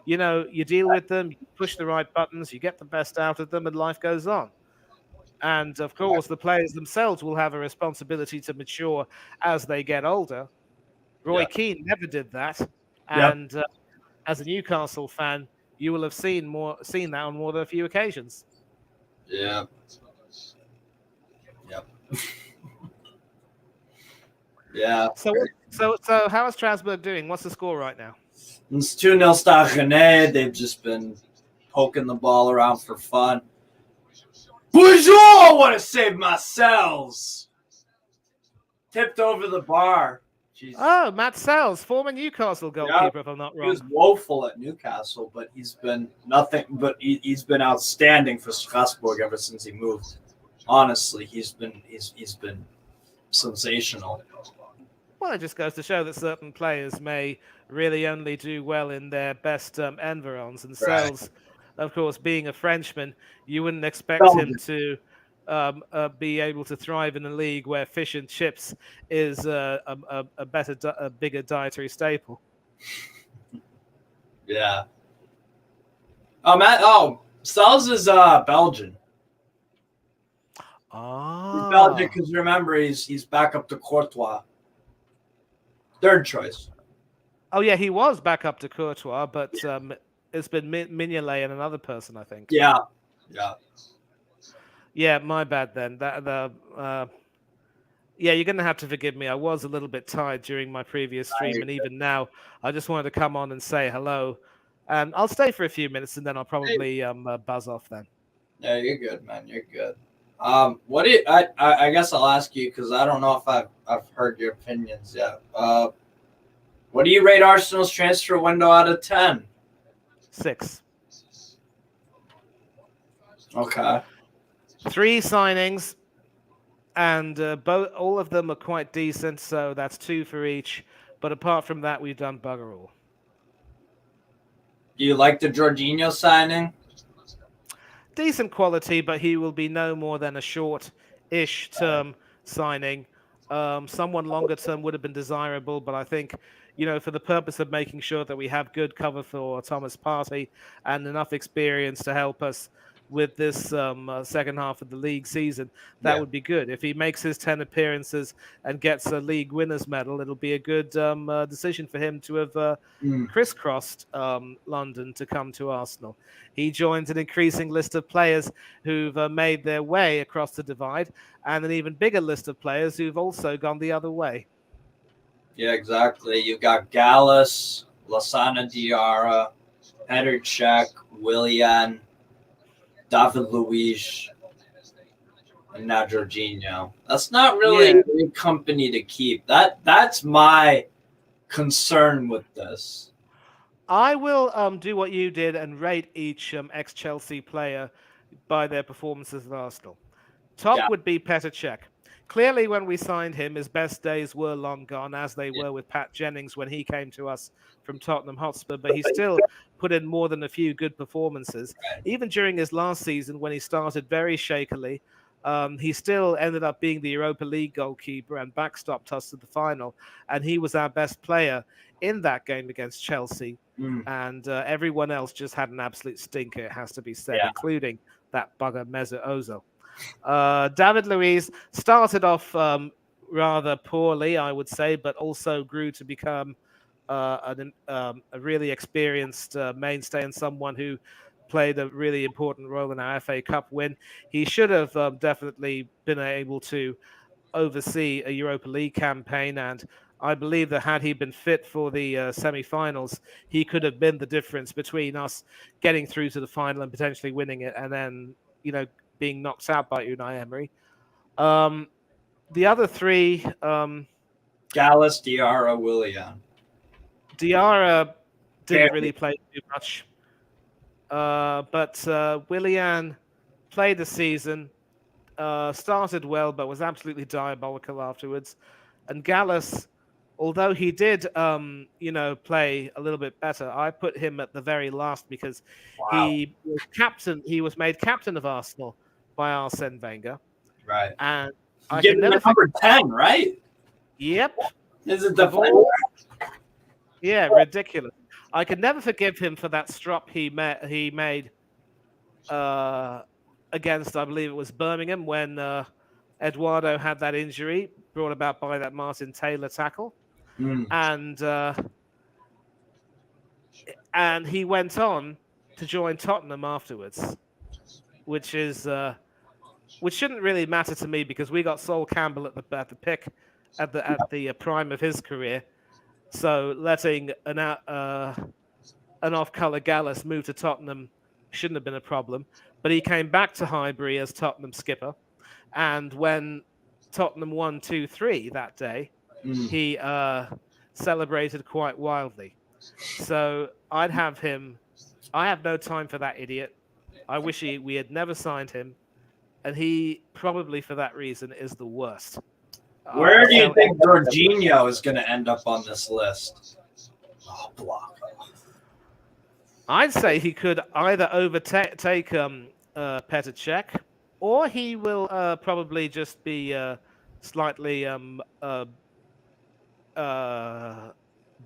you deal with them, you push the right buttons, you get the best out of them, and life goes on. And of course, the players themselves will have a responsibility to mature as they get older. Roy Keane never did that, and as a Newcastle fan, you will have seen that on more than a few occasions. Yeah. Yeah. So how is Strasbourg doing? What's the score right now? It's 2-0 Stade Rennais. They've just been poking the ball around for fun. Bonjour! I want to save my cells. Tipped over the bar. Jesus. Oh, Matt Sells, former Newcastle goalkeeper, if I'm not wrong. He was woeful at Newcastle, but he's been nothing. But he's been outstanding for Strasbourg ever since he moved. Honestly, he's been sensational. Well, it just goes to show that certain players may really only do well in their best environs. And Sells, of course, being a Frenchman, you wouldn't expect him to be able to thrive in a league where fish and chips is a bigger dietary staple. Yeah. Sells is Belgian. He's Belgian because remember he's back up to Courtois. Third choice. Oh yeah, he was back up to Courtois, but it's been Mignolet and another person, I think. Yeah. Yeah, my bad then. You're going to have to forgive me. I was a little bit tired during my previous stream, and even now, I just wanted to come on and say hello And I'll stay for a few minutes, and then I'll probably buzz off then. Yeah, you're good, man. You're good. What do you, I guess I'll ask you because I don't know if I've heard your opinions yet. What do you rate Arsenal's transfer window out of 10? 6. Okay. 3 signings, and all of them are quite decent. So that's 2 for each. But apart from that, we've done bugger all. Do you like the Jorginho signing? Decent quality, but he will be no more than a short-ish term signing. Someone longer term would have been desirable, but I think, for the purpose of making sure that we have good cover for Thomas Partey and enough experience to help us with this second half of the league season, that would be good. If he makes his 10 appearances and gets a league winners medal, it'll be a good decision for him to have crisscrossed London to come to Arsenal. He joins an increasing list of players who've made their way across the divide, and an even bigger list of players who've also gone the other way. Yeah, exactly. You got Gallus, Lassana Diarra, Petr Cech, Willian, David Luiz, and now Jorginho. That's not really a good company to keep. That's my concern with this. I will do what you did and rate each ex-Chelsea player by their performances at Arsenal. Top would be Petr Cech. Clearly, when we signed him, his best days were long gone, as they were with Pat Jennings when he came to us from Tottenham Hotspur, but he still put in more than a few good performances. Even during his last season, when he started very shakily, he still ended up being the Europa League goalkeeper and backstopped us to the final, and he was our best player in that game against Chelsea. And everyone else just had an absolute stinker, it has to be said, including that bugger Mesut Ozil. David Luiz started off rather poorly, I would say, but also grew to become a really experienced mainstay and someone who played a really important role in our FA Cup win. He should have definitely been able to oversee a Europa League campaign, and I believe that had he been fit for the semi-finals, he could have been the difference between us getting through to the final and potentially winning it, and then, being knocked out by Unai Emery. The other 3... Gallus, Diarra, Willian. Diarra didn't really play too much. But Willian played the season, started well, but was absolutely diabolical afterwards. And Gallus, although he did, play a little bit better, I put him at the very last because he was made captain of Arsenal by Arsene Wenger. Right. And I can never number 10, right? Yep. Is it the Yeah, ridiculous. I could never forgive him for that strop he made against, I believe it was Birmingham, when Eduardo had that injury brought about by that Martin Taylor tackle. And he went on to join Tottenham afterwards, which shouldn't really matter to me because we got Sol Campbell at the pick at the prime of his career. So letting an off-color Gallus move to Tottenham shouldn't have been a problem. But he came back to Highbury as Tottenham skipper, and when Tottenham won 2-3 that day, he celebrated quite wildly. So I'd have him. I have no time for that idiot. I wish we had never signed him, and he probably for that reason is the worst. Where do you think Jorginho is going to end up on this list? Oh, block. I'd say he could either overtake Petr Cech, or he will probably just be slightly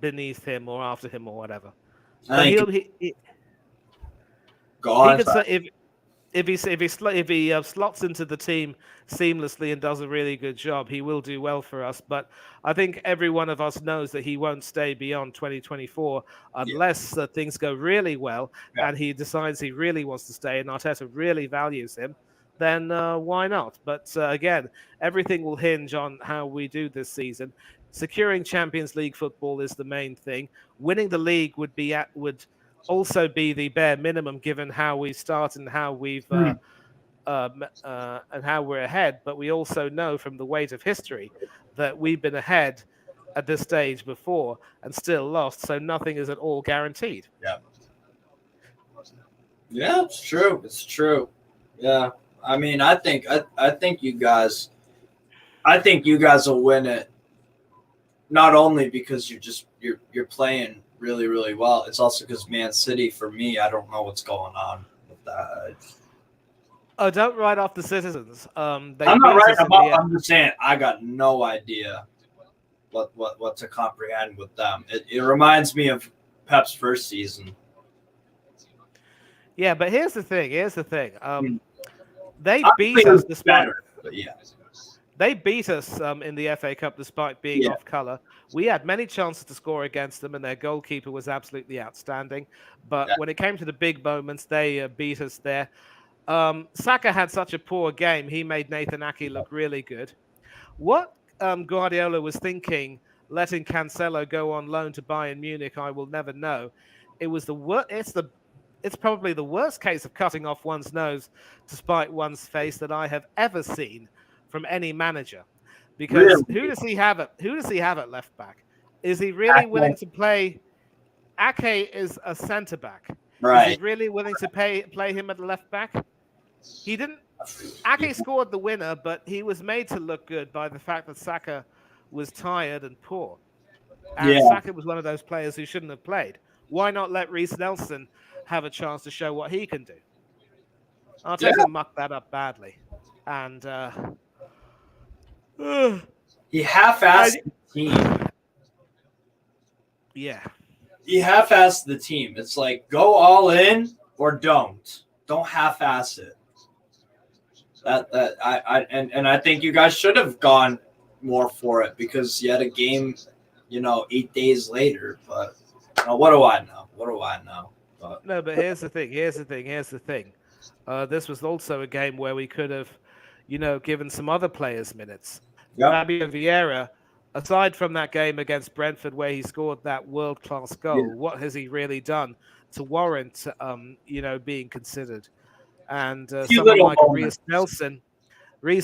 beneath him or after him or whatever. If he slots into the team seamlessly and does a really good job, he will do well for us. But I think every one of us knows that he won't stay beyond 2024 unless things go really well and he decides he really wants to stay and Arteta really values him. Then why not? But again, everything will hinge on how we do this season. Securing Champions League football is the main thing. Winning the league would also be the bare minimum given how we start and how we've and how we're ahead. But we also know from the weight of history that we've been ahead at this stage before and still lost. So nothing is at all guaranteed. Yeah, it's true. It's true. Yeah. I mean, I think you guys will win it. Not only because you're playing really, really well. It's also because Man City, for me, I don't know what's going on with that. Oh, don't write off the Citizens. I'm not writing them off. I'm just saying I got no idea what to comprehend with them. It reminds me of Pep's first season. Yeah, but here's the thing. They beat us despite. But yeah. They beat us in the FA Cup despite being off colour. We had many chances to score against them, and their goalkeeper was absolutely outstanding. But when it came to the big moments, they beat us there. Saka had such a poor game. He made Nathan Ake look really good. What Guardiola was thinking, letting Cancelo go on loan to Bayern Munich, I will never know. It was it's probably the worst case of cutting off one's nose to spite one's face that I have ever seen from any manager. Because who does he have at left back? Is he really willing to play? Ake is a centre back. Right. Is he really willing to play him at left back? He didn't. Ake scored the winner, but he was made to look good by the fact that Saka was tired and poor. And Saka was one of those players who shouldn't have played. Why not let Reece Nelson have a chance to show what he can do? Arteta mucked that up badly. And he half-assed the team. Yeah. He half-assed the team. It's like, go all in or don't. Don't half-ass it. I think you guys should have gone more for it because you had a game, 8 days later. But what do I know? But, no, but here's the thing. This was also a game where we could have, given some other players minutes. Fabio Vieira, aside from that game against Brentford where he scored that world-class goal, what has he really done to warrant, being considered? And someone like Reece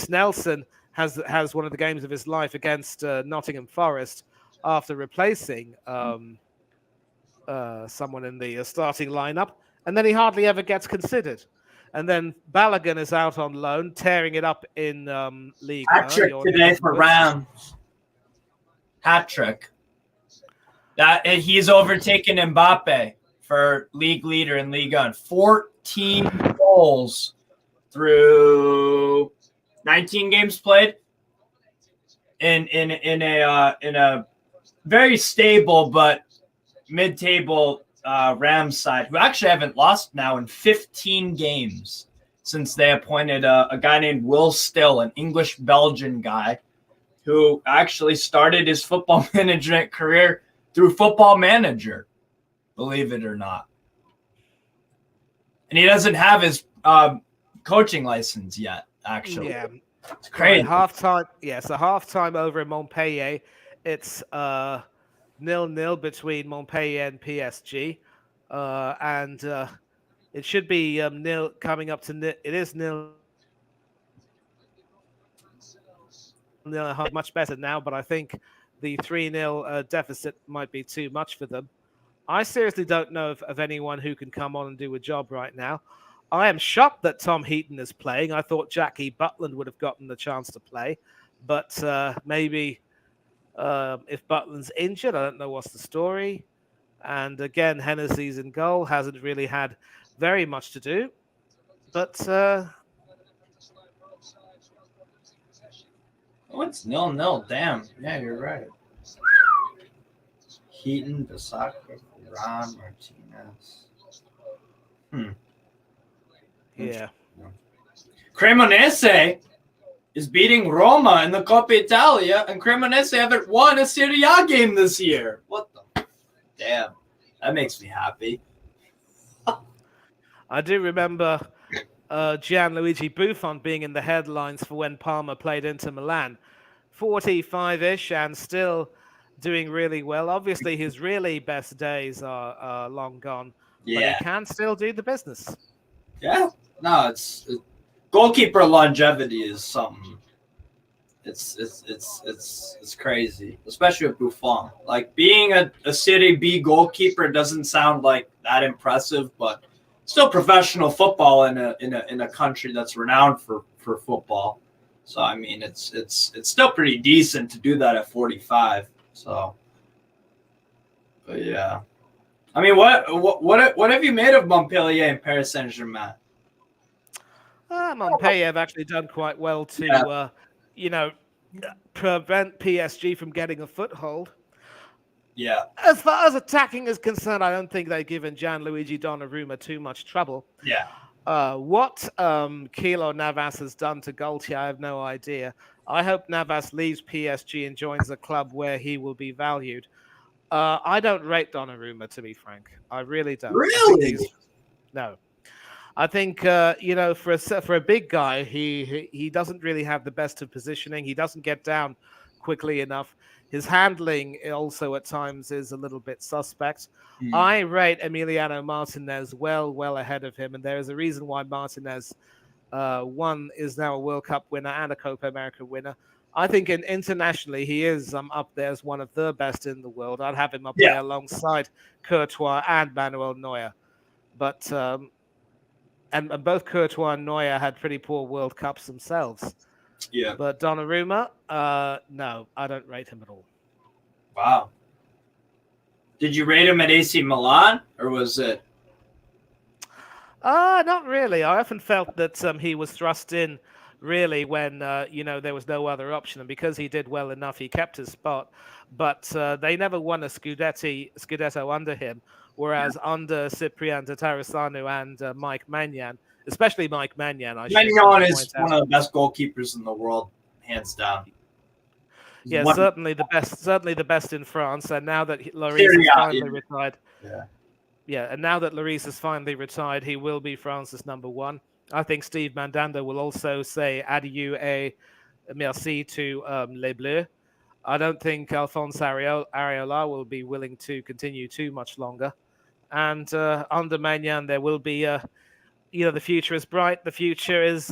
Nelson has one of the games of his life against Nottingham Forest after replacing someone in the starting lineup, and then he hardly ever gets considered. And then Balogun is out on loan, tearing it up in Ligue. Hat-trick today for Rams. Hat-trick. He's overtaken Mbappe for league leader in Ligue 1. 14 goals through 19 games played in a very stable but mid-table Rams side, who actually haven't lost now in 15 games since they appointed a guy named Will Still, an English-Belgian guy who actually started his football management career through Football Manager, believe it or not. And he doesn't have his coaching license yet, actually. Yeah. It's crazy. Halftime, so halftime over in Montpellier. It's 0-0 between Montpellier and PSG. And it should be nil coming up to nil. It is nil. Much better now, but I think the 3-0 deficit might be too much for them. I seriously don't know of anyone who can come on and do a job right now. I am shocked that Tom Heaton is playing. I thought Jackie Butland would have gotten the chance to play, but maybe if Butland's injured, I don't know what's the story. And again, Hennessy's in goal, hasn't really had very much to do. But it's 0-0. Damn. Yeah, you're right. Heaton, Bisaka, Ron, Martinez. Yeah. Cremonese is beating Roma in the Coppa Italia, and Cremonese haven't won a Serie A game this year. What the? Damn. That makes me happy. I do remember Gianluigi Buffon being in the headlines for when Parma played Inter Milan. 45-ish and still doing really well. Obviously, his really best days are long gone Yeah. he can still do the business. Yeah. No, it's goalkeeper longevity is something. It's crazy, especially with Buffon. Like being a Serie B goalkeeper doesn't sound like that impressive, but still professional football in a country that's renowned for football. So I mean, it's still pretty decent to do that at 45. So, but yeah, I mean, what have you made of Montpellier and Paris Saint-Germain? Montpellier have actually done quite well to, prevent PSG from getting a foothold. Yeah. As far as attacking is concerned, I don't think they've given Gianluigi Donnarumma too much trouble. Yeah. What Keylor Navas has done to Galtier, I have no idea. I hope Navas leaves PSG and joins a club where he will be valued. I don't rate Donnarumma, to be frank. I really don't. Really? No. I think for a big guy, he doesn't really have the best of positioning. He doesn't get down quickly enough. His handling also at times is a little bit suspect. I rate Emiliano Martinez well ahead of him, and there is a reason why Martinez is now a World Cup winner and a Copa America winner. I think internationally he is up there as one of the best in the world. I'd have him up there alongside Courtois and Manuel Neuer, but. And both Courtois and Neuer had pretty poor World Cups themselves. Yeah. But Donnarumma, no, I don't rate him at all. Wow. Did you rate him at AC Milan, or was it? Not really. I often felt that he was thrust in really when there was no other option, and because he did well enough, he kept his spot. But they never won a Scudetto under him. Whereas under Cyprien Tatarusanu and Mike Maignan, especially Mike Maignan, Maignan is one of the best goalkeepers in the world, hands down. Yeah, certainly the best in France. And now that Lloris has finally retired, and now that Lloris has finally retired, he will be France's number one. I think Steve Mandanda will also say adieu et merci to Les Bleus. I don't think Alphonse Areola will be willing to continue too much longer. And under Maignan, there will be, the future is bright. The future is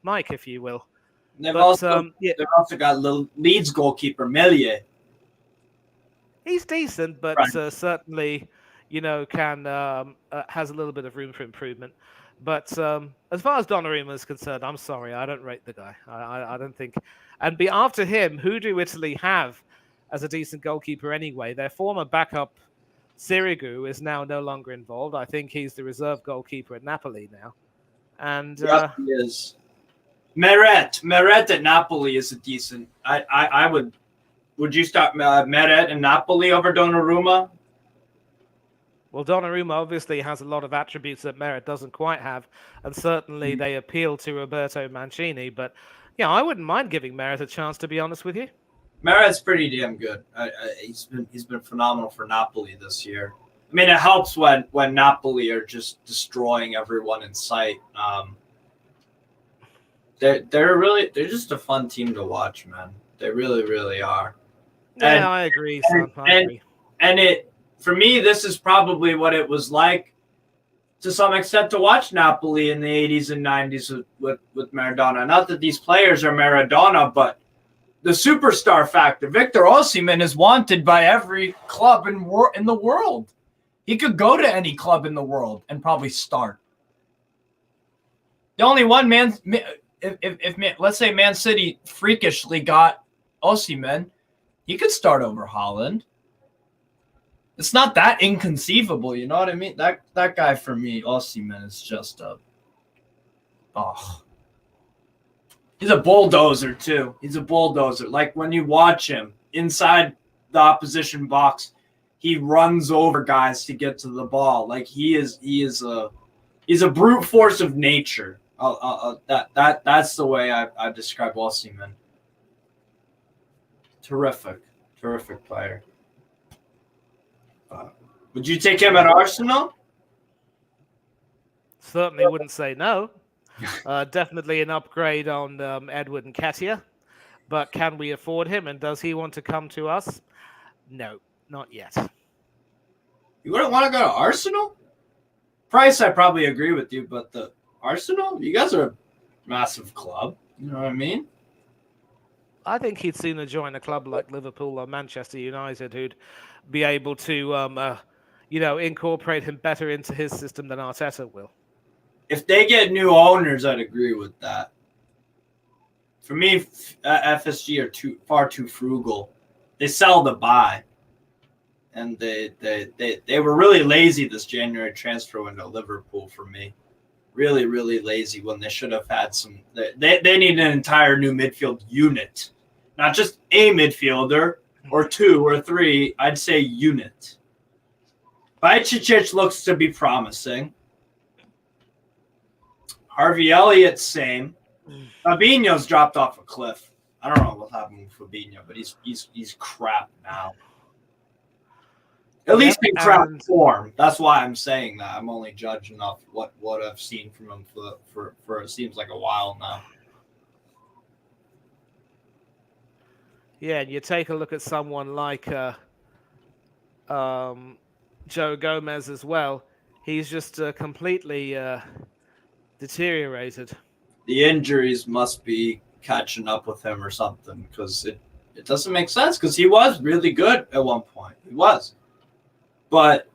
Mike, if you will. They've also got Leeds goalkeeper Meslier. He's decent, but right. Certainly, can has a little bit of room for improvement. But as far as Donnarumma is concerned, I'm sorry, I don't rate the guy. I don't think. And after him, who do Italy have as a decent goalkeeper anyway? Their former backup, Sirigu, is now no longer involved. I think he's the reserve goalkeeper at Napoli now. And he is. Meret at Napoli is a decent. I would you start Meret and Napoli over Donnarumma? Well, Donnarumma obviously has a lot of attributes that Meret doesn't quite have, and certainly they appeal to Roberto Mancini. But yeah, I wouldn't mind giving Meret a chance, to be honest with you. Meret's pretty damn good. He's been phenomenal for Napoli this year. I mean, it helps when Napoli are just destroying everyone in sight. They're just a fun team to watch, man. They really are. Yeah, I agree. I agree. And for me, this is probably what it was like to some extent to watch Napoli in the 80s and 90s with Maradona. Not that these players are Maradona, but the superstar factor. Victor Osimhen is wanted by every club in the world. He could go to any club in the world and probably start. The only one if let's say Man City freakishly got Osimhen, he could start over Haaland. It's not that inconceivable, you know what I mean? That guy for me, Osimhen, is just he's a bulldozer too. He's a bulldozer. Like when you watch him inside the opposition box, he runs over guys to get to the ball. Like he's a brute force of nature. That's the way I describe Osimhen. Terrific player. Would you take him at Arsenal? Certainly wouldn't say no. Definitely an upgrade on Edward Nketiah. But can we afford him? And does he want to come to us? No, not yet. You wouldn't want to go to Arsenal? Price, I probably agree with you, but the Arsenal, you guys are a massive club. You know what I mean? I think he'd sooner join a club like Liverpool or Manchester United, who'd be able to, incorporate him better into his system than Arteta will. If they get new owners, I'd agree with that. For me, FSG are far too frugal. They sell to buy, and they were really lazy this January transfer window. Liverpool, for me, really, really lazy when they should have had some. They need an entire new midfield unit, not just a midfielder or two or three. I'd say unit. Vajicic looks to be promising. Harvey Elliott, same. Fabinho's dropped off a cliff. I don't know what happened with Fabinho, but he's crap now. At least in crap form. That's why I'm saying that. I'm only judging off what I've seen from him for it seems like a while now. Yeah, and you take a look at someone like Joe Gomez as well. He's just completely deteriorated. The injuries must be catching up with him or something, because it doesn't make sense, because he was really good at one point. He was. But,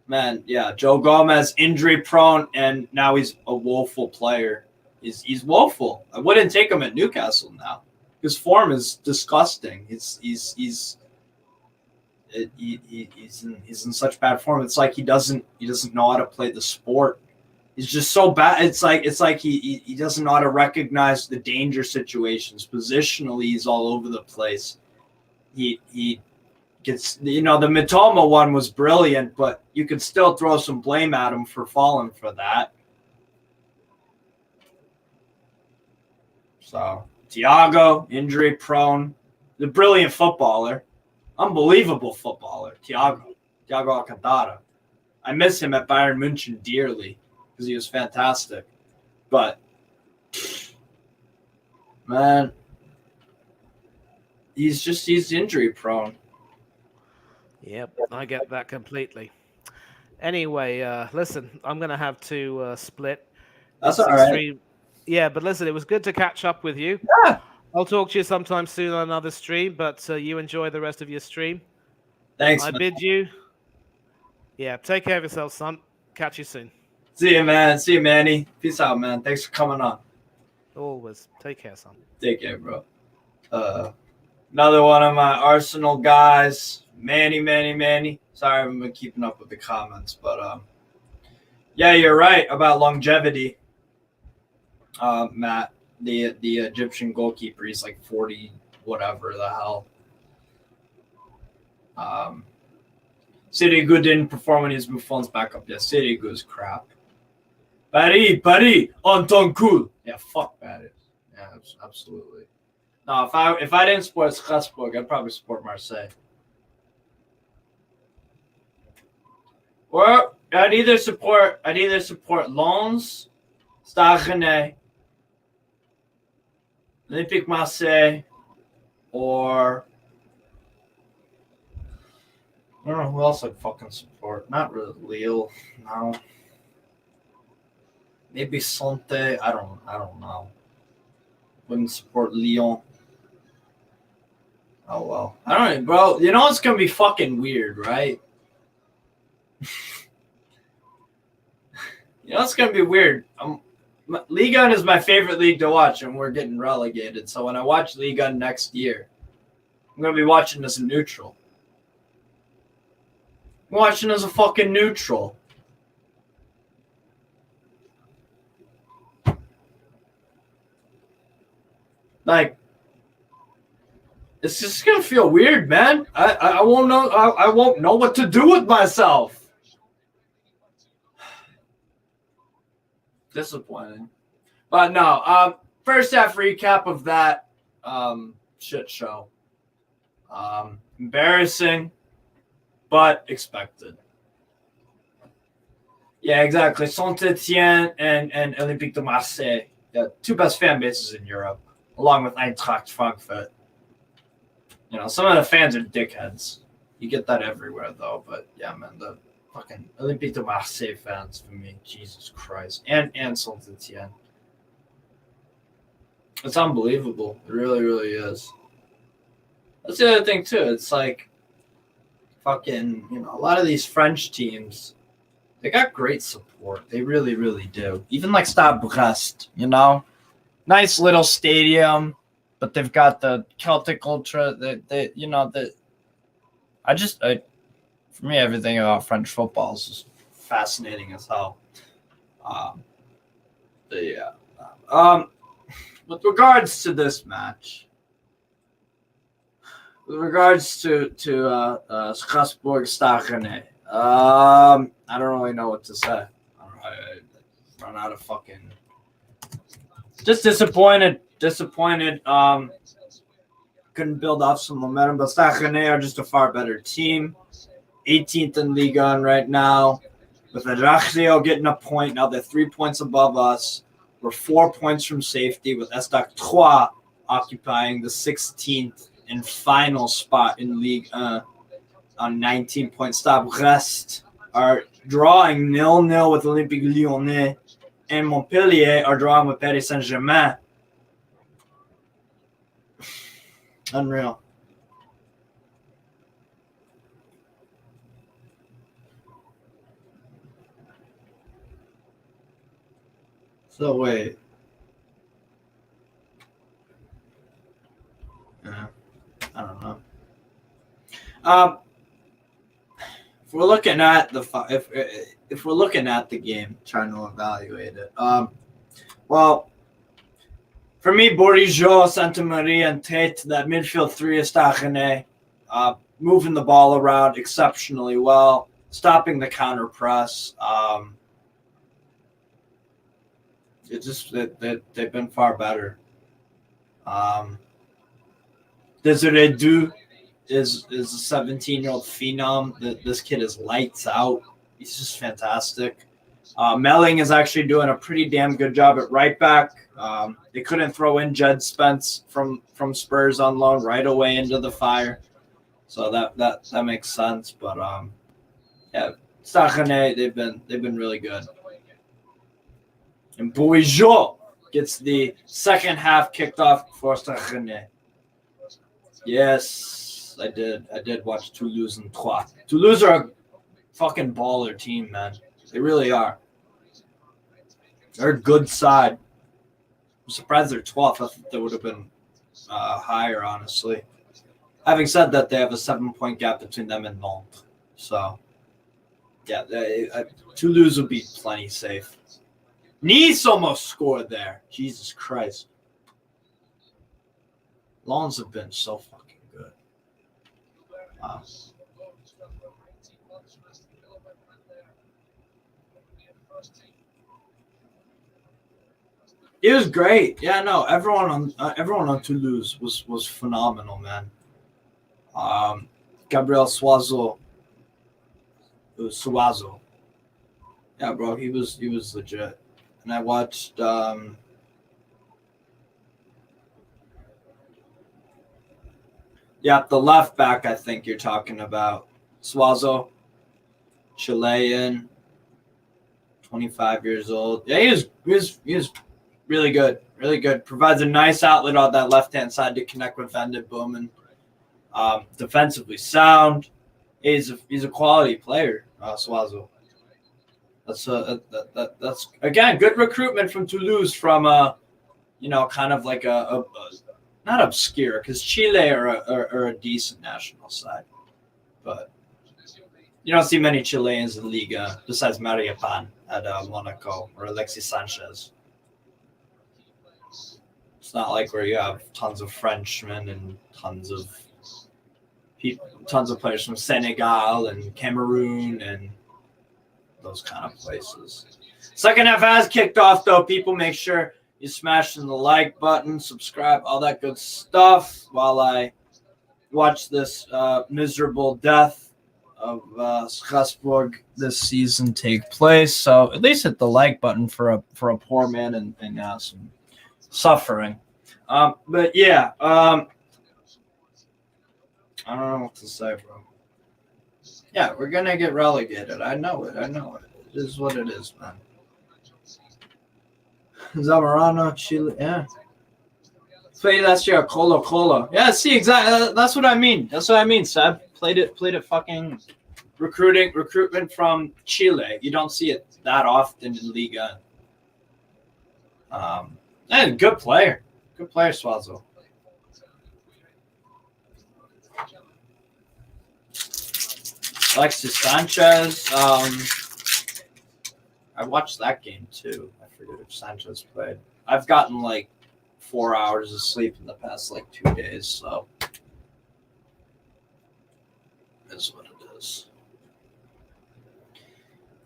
man, yeah, Joe Gomez, injury prone, and now he's a woeful player. He's woeful. I wouldn't take him at Newcastle now. His form is disgusting. He's in such bad form. It's like he doesn't know how to play the sport. He's just so bad. It's like he doesn't know how to recognize the danger situations. Positionally, he's all over the place. He gets, the Mitoma one was brilliant, but you could still throw some blame at him for falling for that. So Thiago, injury prone, the brilliant footballer, unbelievable footballer. Thiago Alcantara. I miss him at Bayern München dearly, because he was fantastic. But, man, he's injury prone. Yep, I get that completely. Anyway, listen, I'm going to have to split. That's all right. Yeah, but listen, it was good to catch up with you. Yeah. I'll talk to you sometime soon on another stream, but you enjoy the rest of your stream. Thanks, I bid you. Yeah, take care of yourself, son. Catch you soon. See you, man. See you, Manny. Peace out, man. Thanks for coming on. Always. Take care, son. Take care, bro. Another one of my Arsenal guys, Manny. Sorry, I haven't been keeping up with the comments, but yeah, you're right about longevity. Matt, the Egyptian goalkeeper, he's like 40, whatever the hell. Sirigu didn't perform when his Buffon's backup. Yeah, Sirigu is crap. Paris, on ton cool. Yeah, fuck Paris. Yeah, absolutely. No, if I didn't support Strasbourg, I'd probably support Marseille. Or I'd either support Lens, Stade Rennais, Olympique Marseille, or I don't know who else I'd fucking support. Not really Lille. No. Maybe Santé. I don't know. Wouldn't support Lyon. Oh well. I don't know, bro. You know it's gonna be fucking weird, right? You know it's gonna be weird. Ligue 1 is my favorite league to watch, and we're getting relegated. So when I watch Ligue 1 next year, I'm gonna be watching as a neutral. I'm watching as a fucking neutral. Like, it's just gonna feel weird, man. I won't know. I won't know what to do with myself. Disappointing, but no. First half recap of that shit show. Embarrassing, but expected. Yeah, exactly. Saint-Étienne and Olympique de Marseille, the two best fan bases in Europe, along with Eintracht Frankfurt. You know, some of the fans are dickheads. You get that everywhere, though. But yeah, man, fucking Olympique de Marseille fans for me. Jesus Christ. And Saint-Etienne. It's unbelievable. It really, really is. That's the other thing, too. It's like fucking, a lot of these French teams, they got great support. They really, really do. Even like Stade Rennais, nice little stadium, but they've got the Celtic Ultra. For me, everything about French football is just fascinating as hell. With regards to this match, with regards to Strasbourg, Stade Rennais, I don't really know what to say. I run out of fucking. Just disappointed. Couldn't build off some momentum, but Stade Rennais are just a far better team. 18th in Ligue 1 right now, with Roazhon getting a point. Now they're 3 points above us. We're 4 points from safety, with Stade Rennais occupying the 16th and final spot in Ligue 1 on 19 points. Stade Rennais are drawing 0-0 with Olympique Lyonnais, and Montpellier are drawing with Paris Saint-Germain. Unreal. So wait. I don't know. If we're looking at if we're looking at the game, trying to evaluate it. Well, for me, Bourigeaud, Santamaria, and Tate, that midfield three is Stade Rennais, moving the ball around exceptionally well, stopping the counter press. They've been far better. Desiree Du is a 17-year-old phenom. This kid is lights out. He's just fantastic. Melling is actually doing a pretty damn good job at right back. They couldn't throw in Jed Spence from Spurs on loan right away into the fire, so that makes sense. But yeah, Stade Rennais, they've been really good. And Bourigeaud gets the second half kicked off for Stade Rennais. Yes, I did watch Toulouse and Troyes. Toulouse are a fucking baller team, man. They really are. They're a good side. I'm surprised they're 12th. I thought they would have been higher, honestly. Having said that, they have a 7-point gap between them and Nantes. So, yeah, Toulouse will be plenty safe. Nice almost scored there. Jesus Christ. Lawns have been so fucking good. Wow. It was great. Yeah, no, everyone on Toulouse was phenomenal, man. Gabriel Suazo. Yeah, bro, he was legit. And I watched the left back, I think you're talking about. Suazo, Chilean, 25 years old. Yeah, he was really good. Really good. Provides a nice outlet on that left-hand side to connect with Van de Boom. Defensively sound. He's a quality player, Suazo. That's again good recruitment from Toulouse from kind of like a not obscure, because Chile are a decent national side, but you don't see many Chileans in Liga besides Maria Pan at Monaco or Alexis Sanchez. It's not like where you have tons of Frenchmen and tons of players from Senegal and Cameroon and those kind of places. Second half has kicked off, though. People, make sure you smash the like button, subscribe, all that good stuff while I watch this miserable death of Strasbourg this season take place. So at least hit the like button for a poor man and some suffering. But yeah, I don't know what to say, bro. Yeah, we're gonna get relegated. I know it. It is what it is, man. Zamorano, Chile, yeah. Played last year at Colo Colo. Yeah, see, exactly. That's what I mean. Seb. Played it fucking recruitment from Chile. You don't see it that often in Liga. And good player. Suazo. Alexis Sanchez. I watched that game too. I forget if Sanchez played. I've gotten like 4 hours of sleep in the past like 2 days, so that's what it is.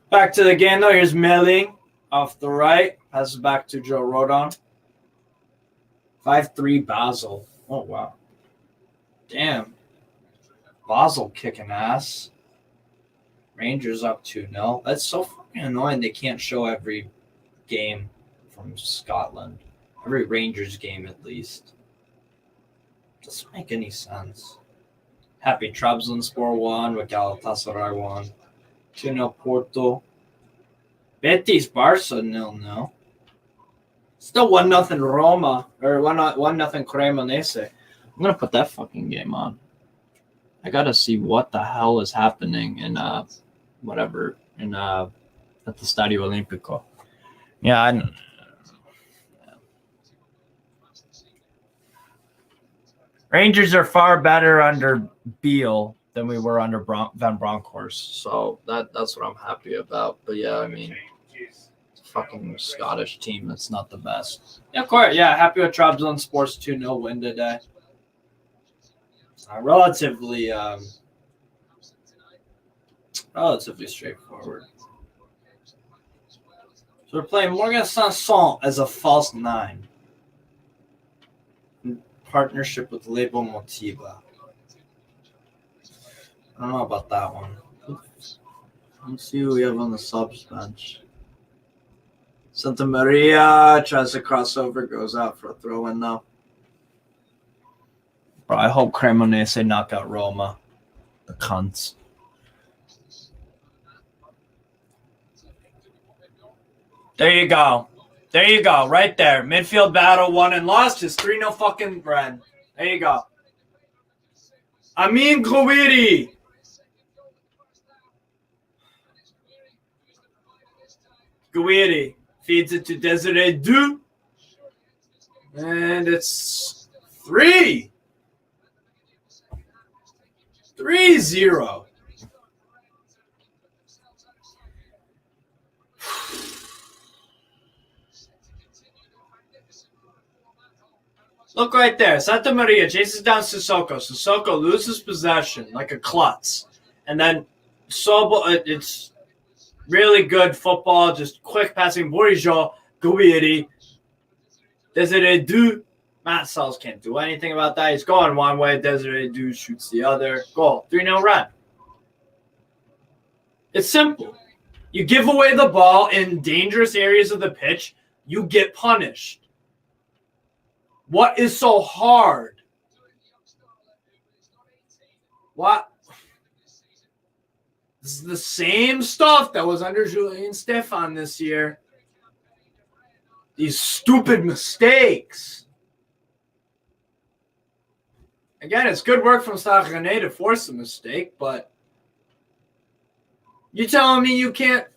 Back to the game though. Here's Melling off the right. Passes back to Joe Rodon. 5-3 Basel. Oh wow. Damn. Basel kicking ass. Rangers up 2-0. That's so fucking annoying they can't show every game from Scotland. Every Rangers game at least. Doesn't make any sense. Happy Trabzonspor won with Galatasaray won. 2-0 Porto. Betis Barca 0-0. Still 1-0 Roma. Or 1-0 Cremonese. I'm gonna put that fucking game on. I gotta see what the hell is happening in at the Stadio Olimpico. Yeah, Rangers are far better under Beal than we were under Van Bronckhorst, so that's what I'm happy about. But yeah, I mean, it's a fucking Scottish team that's not the best. Yeah, of course. Yeah, happy with Trabzonspor's 2-0 win today. Relatively straightforward. So we're playing Morgan Sanson as a false 9. In partnership with Lebo Motiba. I don't know about that one. Let's see who we have on the subs bench. Santa Maria tries to crossover, goes out for a throw-in though. Bro, I hope Cremonese knock out Roma. The cunts. There you go. Right there. Midfield battle won and lost. Just 3-0 fucking Ren. There you go. Amin Gouiri. Gouiri feeds it to Desiree Du. And it's 3-0. Look right there. Santa Maria chases down Sissoko. Sissoko loses possession like a klutz. And then it's really good football, just quick passing. Bourigeau, Gouiri, Desiree Du. Matt Sells can't do anything about that. He's going one way. Desiree Du shoots the other. Goal. 3-0 run. It's simple. You give away the ball in dangerous areas of the pitch, you get punished. What is so hard? What? This is the same stuff that was under Julien Stefan this year. These stupid mistakes. Again, it's good work from Stade Rennais to force a mistake, but you telling me you can't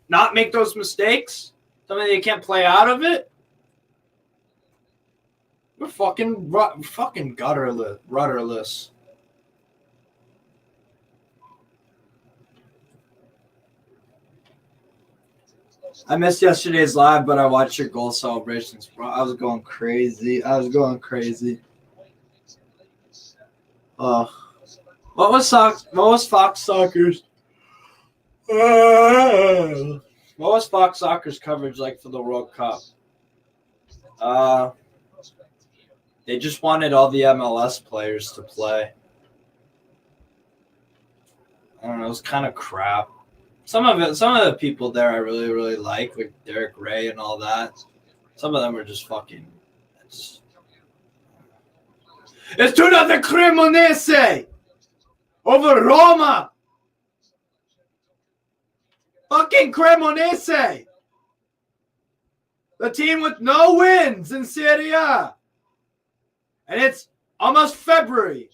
not make those mistakes? Telling me you can't play out of it? We're fucking rudderless. I missed yesterday's live, but I watched your goal celebrations, bro. I was going crazy. What was Fox Soccer's? What was Fox Soccer's coverage like for the World Cup? They just wanted all the MLS players to play. I don't know. It was kind of crap. Some of the people there I really, really like Derek Ray and all that. Some of them are just fucking. It's 2-0 Cremonese over Roma. Fucking Cremonese. The team with no wins in Serie A. And it's almost February.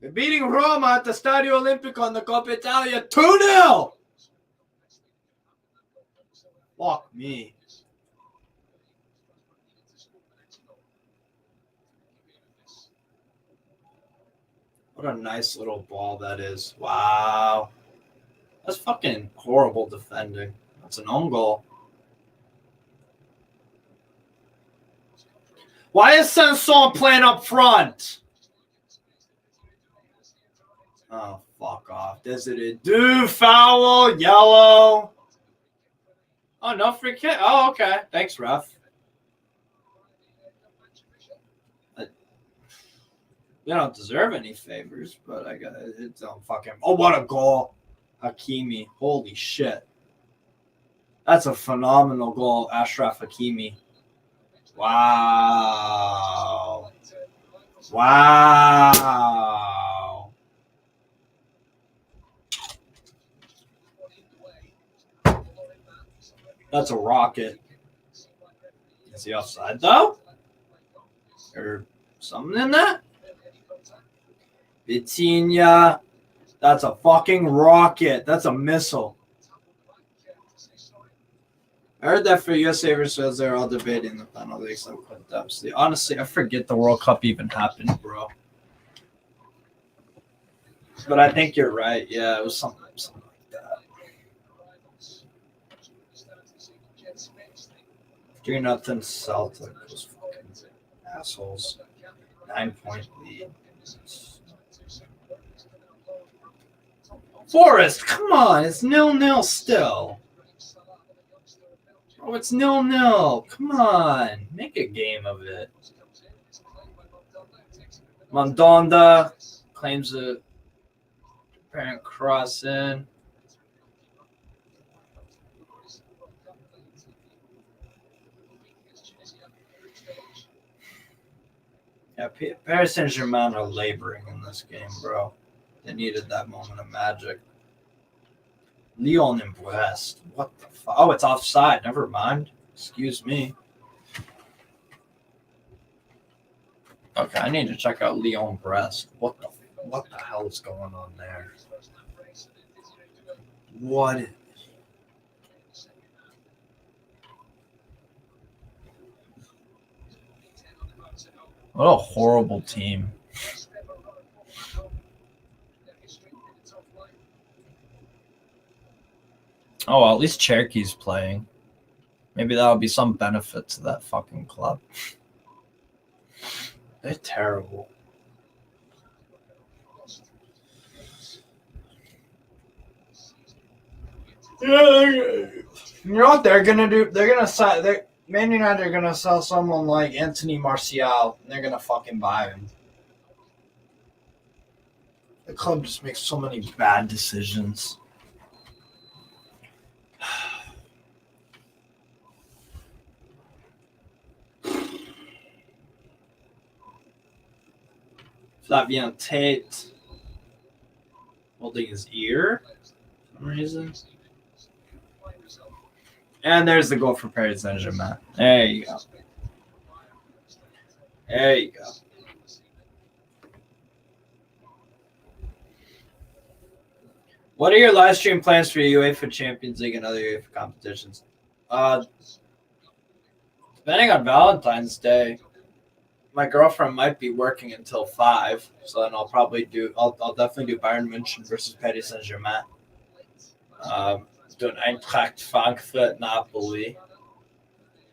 They're beating Roma at the Stadio Olimpico in the Coppa Italia 2-0. Fuck me. What a nice little ball that is. Wow. That's fucking horrible defending. That's an own goal. Why is Sanson playing up front? Oh, fuck off. Desiree do foul, yellow. Oh, no free kick. Oh, okay. Thanks, ref. They don't deserve any favors, but I got it. Don't fucking. Oh, what a goal. Hakimi. Holy shit. That's a phenomenal goal, Ashraf Hakimi. Wow. Wow. That's a rocket. Is he offside, though? Or something in that? Vitinha. That's a fucking rocket. That's a missile. I heard that for USA versus they're all debating the penalties. Honestly, I forget the World Cup even happened, bro. But I think you're right. Yeah, it was something like that. 3-0 Celtic. Those fucking assholes. 9-point lead. Forrest, come on. It's 0-0 still. Oh, it's 0-0. Come on. Make a game of it. Mandanda claims a apparent cross in. Yeah, Paris Saint-Germain are laboring in this game, bro. They needed that moment of magic. Lyon and Brest. What the fuck? Oh, it's offside. Never mind. Excuse me. Okay, I need to check out Lyon Brest. What the hell is going on there? What? What a horrible team. Oh, well, at least Cherokee's playing. Maybe that'll be some benefit to that fucking club. They're terrible. You know what they're gonna do? They're gonna sell. Man United are gonna sell someone like Anthony Martial, and they're gonna fucking buy him. The club just makes so many bad decisions. Flavien Tate holding his ear for some reason. And there's the goal for Paris Saint-Germain. There you go. There you go. What are your live stream plans for UEFA Champions League and other UEFA competitions? Depending on Valentine's Day, my girlfriend might be working until 5, so then I'll definitely do Bayern München versus Paris Saint-Germain. Do an Eintracht Frankfurt Napoli.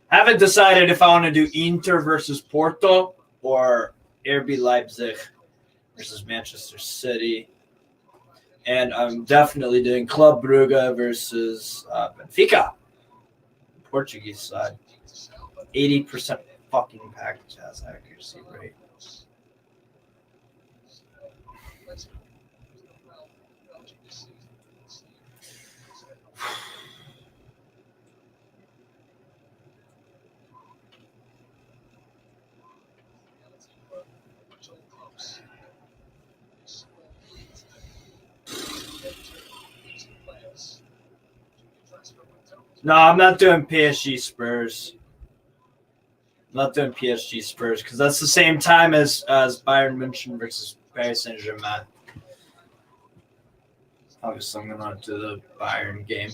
Haven't decided if I want to do Inter versus Porto or RB Leipzig versus Manchester City. And I'm definitely doing Club Brugge versus Benfica. Portuguese side. 80% fucking package has accuracy rate. No, I'm not doing PSG Spurs. I'm not doing PSG Spurs because that's the same time as Bayern München versus Paris Saint-Germain. Obviously, I'm going to do the Bayern game.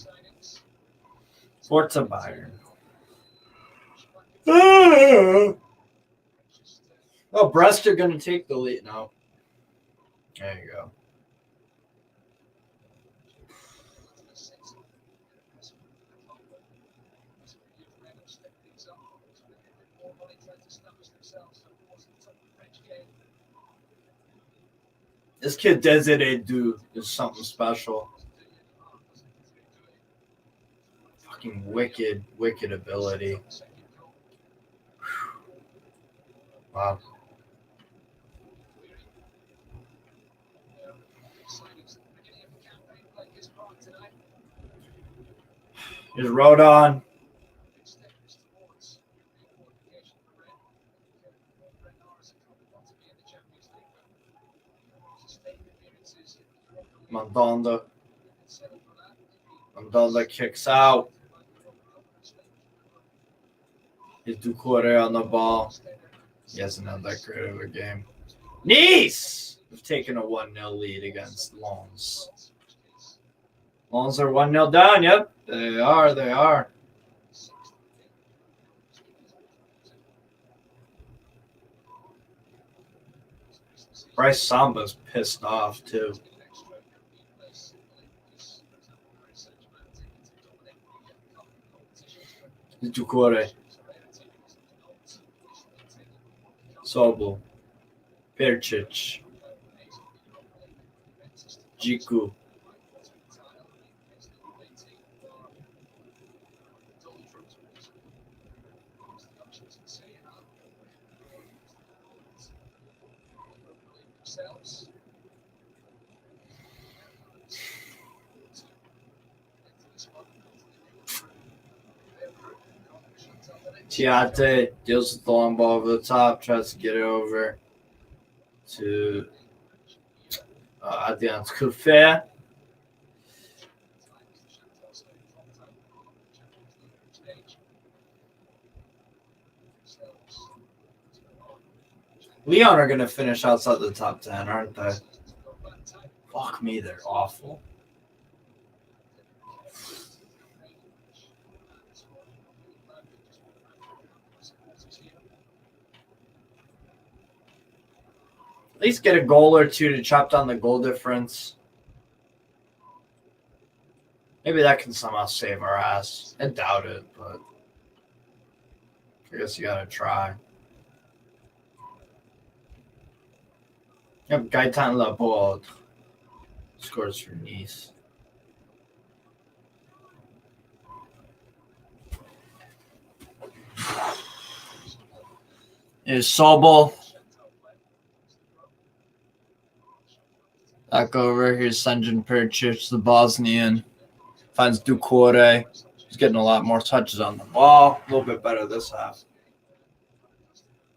Forza Bayern. Oh, Brest are going to take the lead. No. There you go. This kid Desiree Du is something special. Fucking wicked ability. Wow. Here's Roazhon. Mandanda kicks out. Here's Doucouré on the ball. He hasn't had that great of a game. Nice! We've taken a 1-0 lead against Lens. Lens are 1-0 down. Yep, they are. Bryce Samba's pissed off, too. Doucouré. Sobel. Percic. Jiku. Tiate deals with the long ball over the top, tries to get it over to Adrian Kouffet. Lyon are going to finish outside the top 10, aren't they? Fuck me, they're awful. At least get a goal or two to chop down the goal difference. Maybe that can somehow save our ass. I doubt it, but I guess you gotta try. Yep, Gaëtan Laborde scores for Nice. Here's Sobel. Back over. Here's Senjin Percic, the Bosnian. Finds Doucouré. He's getting a lot more touches on the ball. A little bit better this half.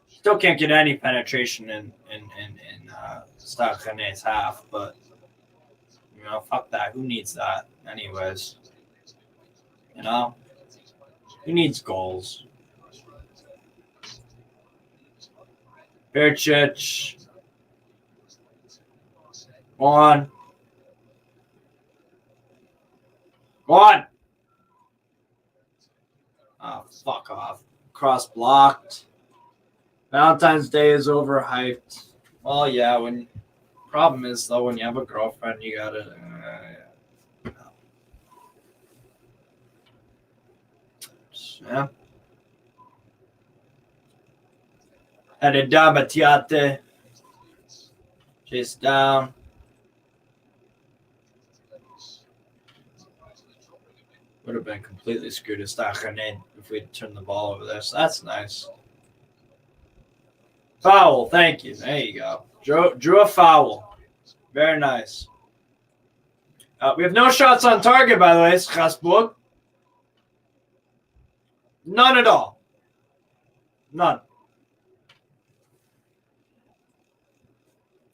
Still can't get any penetration in Stade Rennais' half, but you know, fuck that. Who needs that, anyways? You know, who needs goals? Percic. Go on. Oh, fuck off. Cross blocked. Valentine's Day is overhyped. Well, yeah, problem is, though, when you have a girlfriend, you gotta... yeah. Headed down, Matiate. Chase down. Would have been completely screwed at Stade Rennais if we'd turned the ball over there. So that's nice. Foul. Thank you. There you go. Drew a foul. Very nice. We have no shots on target, by the way, Strasbourg. None at all. None.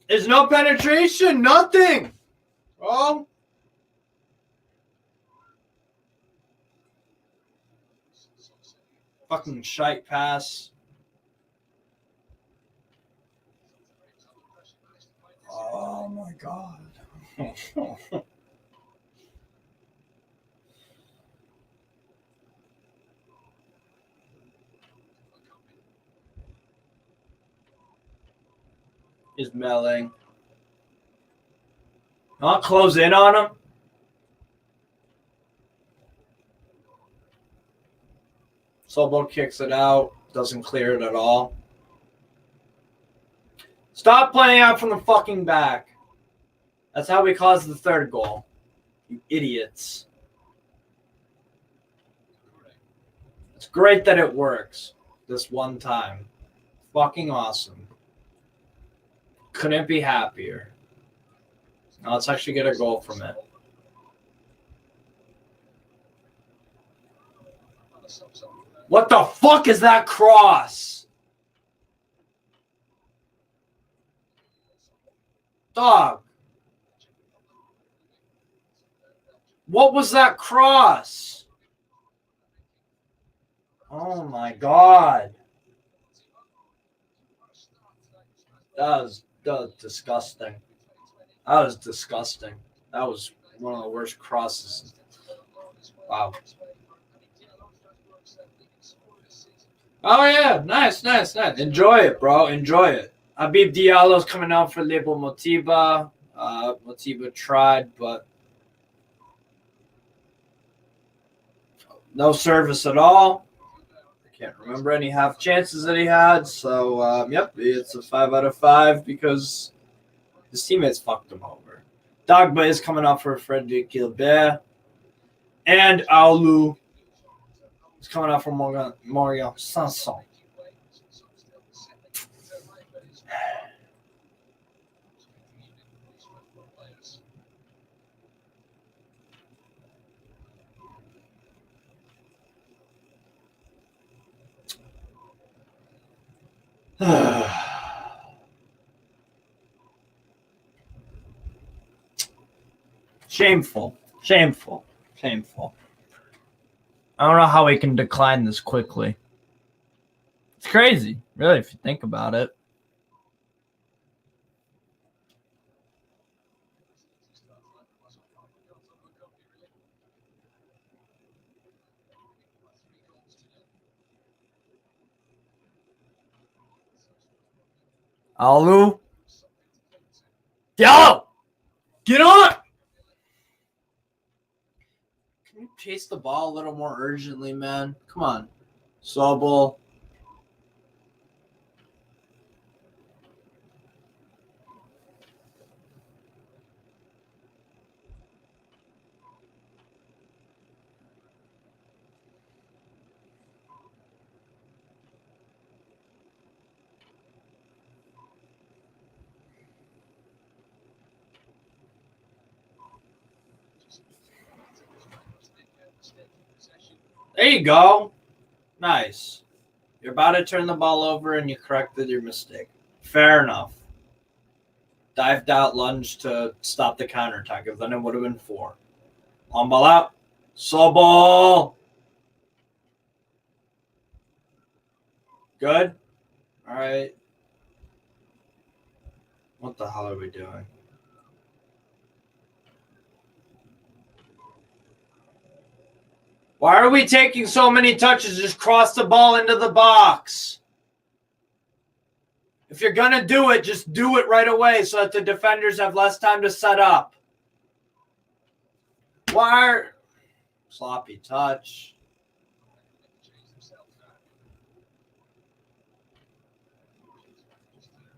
There's no penetration. Nothing. Oh. Fucking shite pass. Oh my god. He's melling. Not close in on him. Sobol kicks it out. Doesn't clear it at all. Stop playing out from the fucking back. That's how we caused the third goal. You idiots. It's great that it works this one time. Fucking awesome. Couldn't be happier. Now let's actually get a goal from it. What the fuck is that cross? Dog. What was that cross? Oh my god. That was disgusting. That was disgusting. That was one of the worst crosses. Wow. Oh yeah, nice. Enjoy it, bro. Enjoy it. Habib Diallo's coming out for Label Motiba. Motiba tried, but no service at all. I can't remember any half chances that he had. So, yep, it's a 5 out of 5 because his teammates fucked him over. Dagba is coming out for Frederic Gilbert. And Aulu is coming out for Morgan Sanson. Shameful. I don't know how we can decline this quickly. It's crazy, really, if you think about it. Alu? Diallo! Get on! Can you chase the ball a little more urgently, man? Come on. Sobol. There you go. Nice. You're about to turn the ball over and you corrected your mistake. Fair enough. Dived out, lunge to stop the counterattack. If then it would have been 4. On ball out. Sobol. Good. All right. What the hell are we doing? Why are we taking so many touches? Just cross the ball into the box. If you're going to do it, just do it right away so that the defenders have less time to set up. Why? Sloppy touch.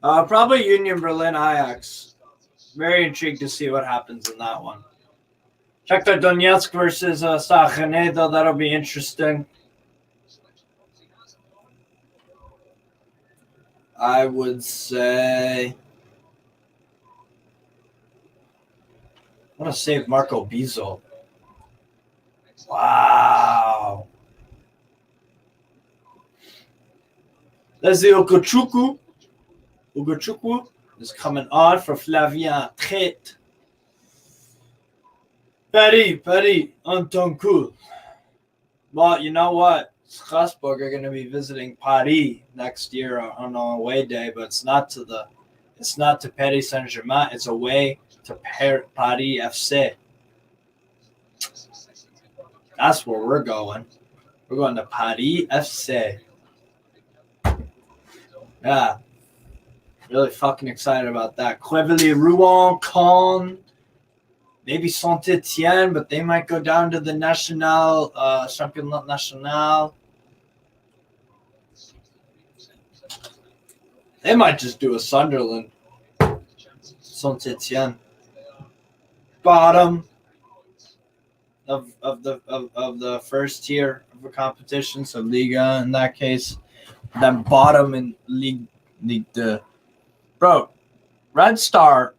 Probably Union Berlin Ajax. Very intrigued to see what happens in that one. Shakhtar Donetsk versus Stade Rennais, though. That'll be interesting. I would say... I want to save Marco Bizzo. Wow. Leslie Ogochukwu. Ogochukwu is coming on for Flavien Tret. Paris, Antoncourt. Well, you know what? Strasbourg are going to be visiting Paris next year on an away day, but it's not to Paris Saint-Germain. It's away to Paris FC. That's where we're going. We're going to Paris FC. Yeah. Really fucking excited about that. Quevilly, Rouen, Caen, maybe Saint-Etienne, but they might go down to the National, Championnat National. They might just do a Sunderland. Saint-Etienne. Bottom of the first tier of a competition, so Liga in that case. Then bottom in Ligue 2. Bro, Red Star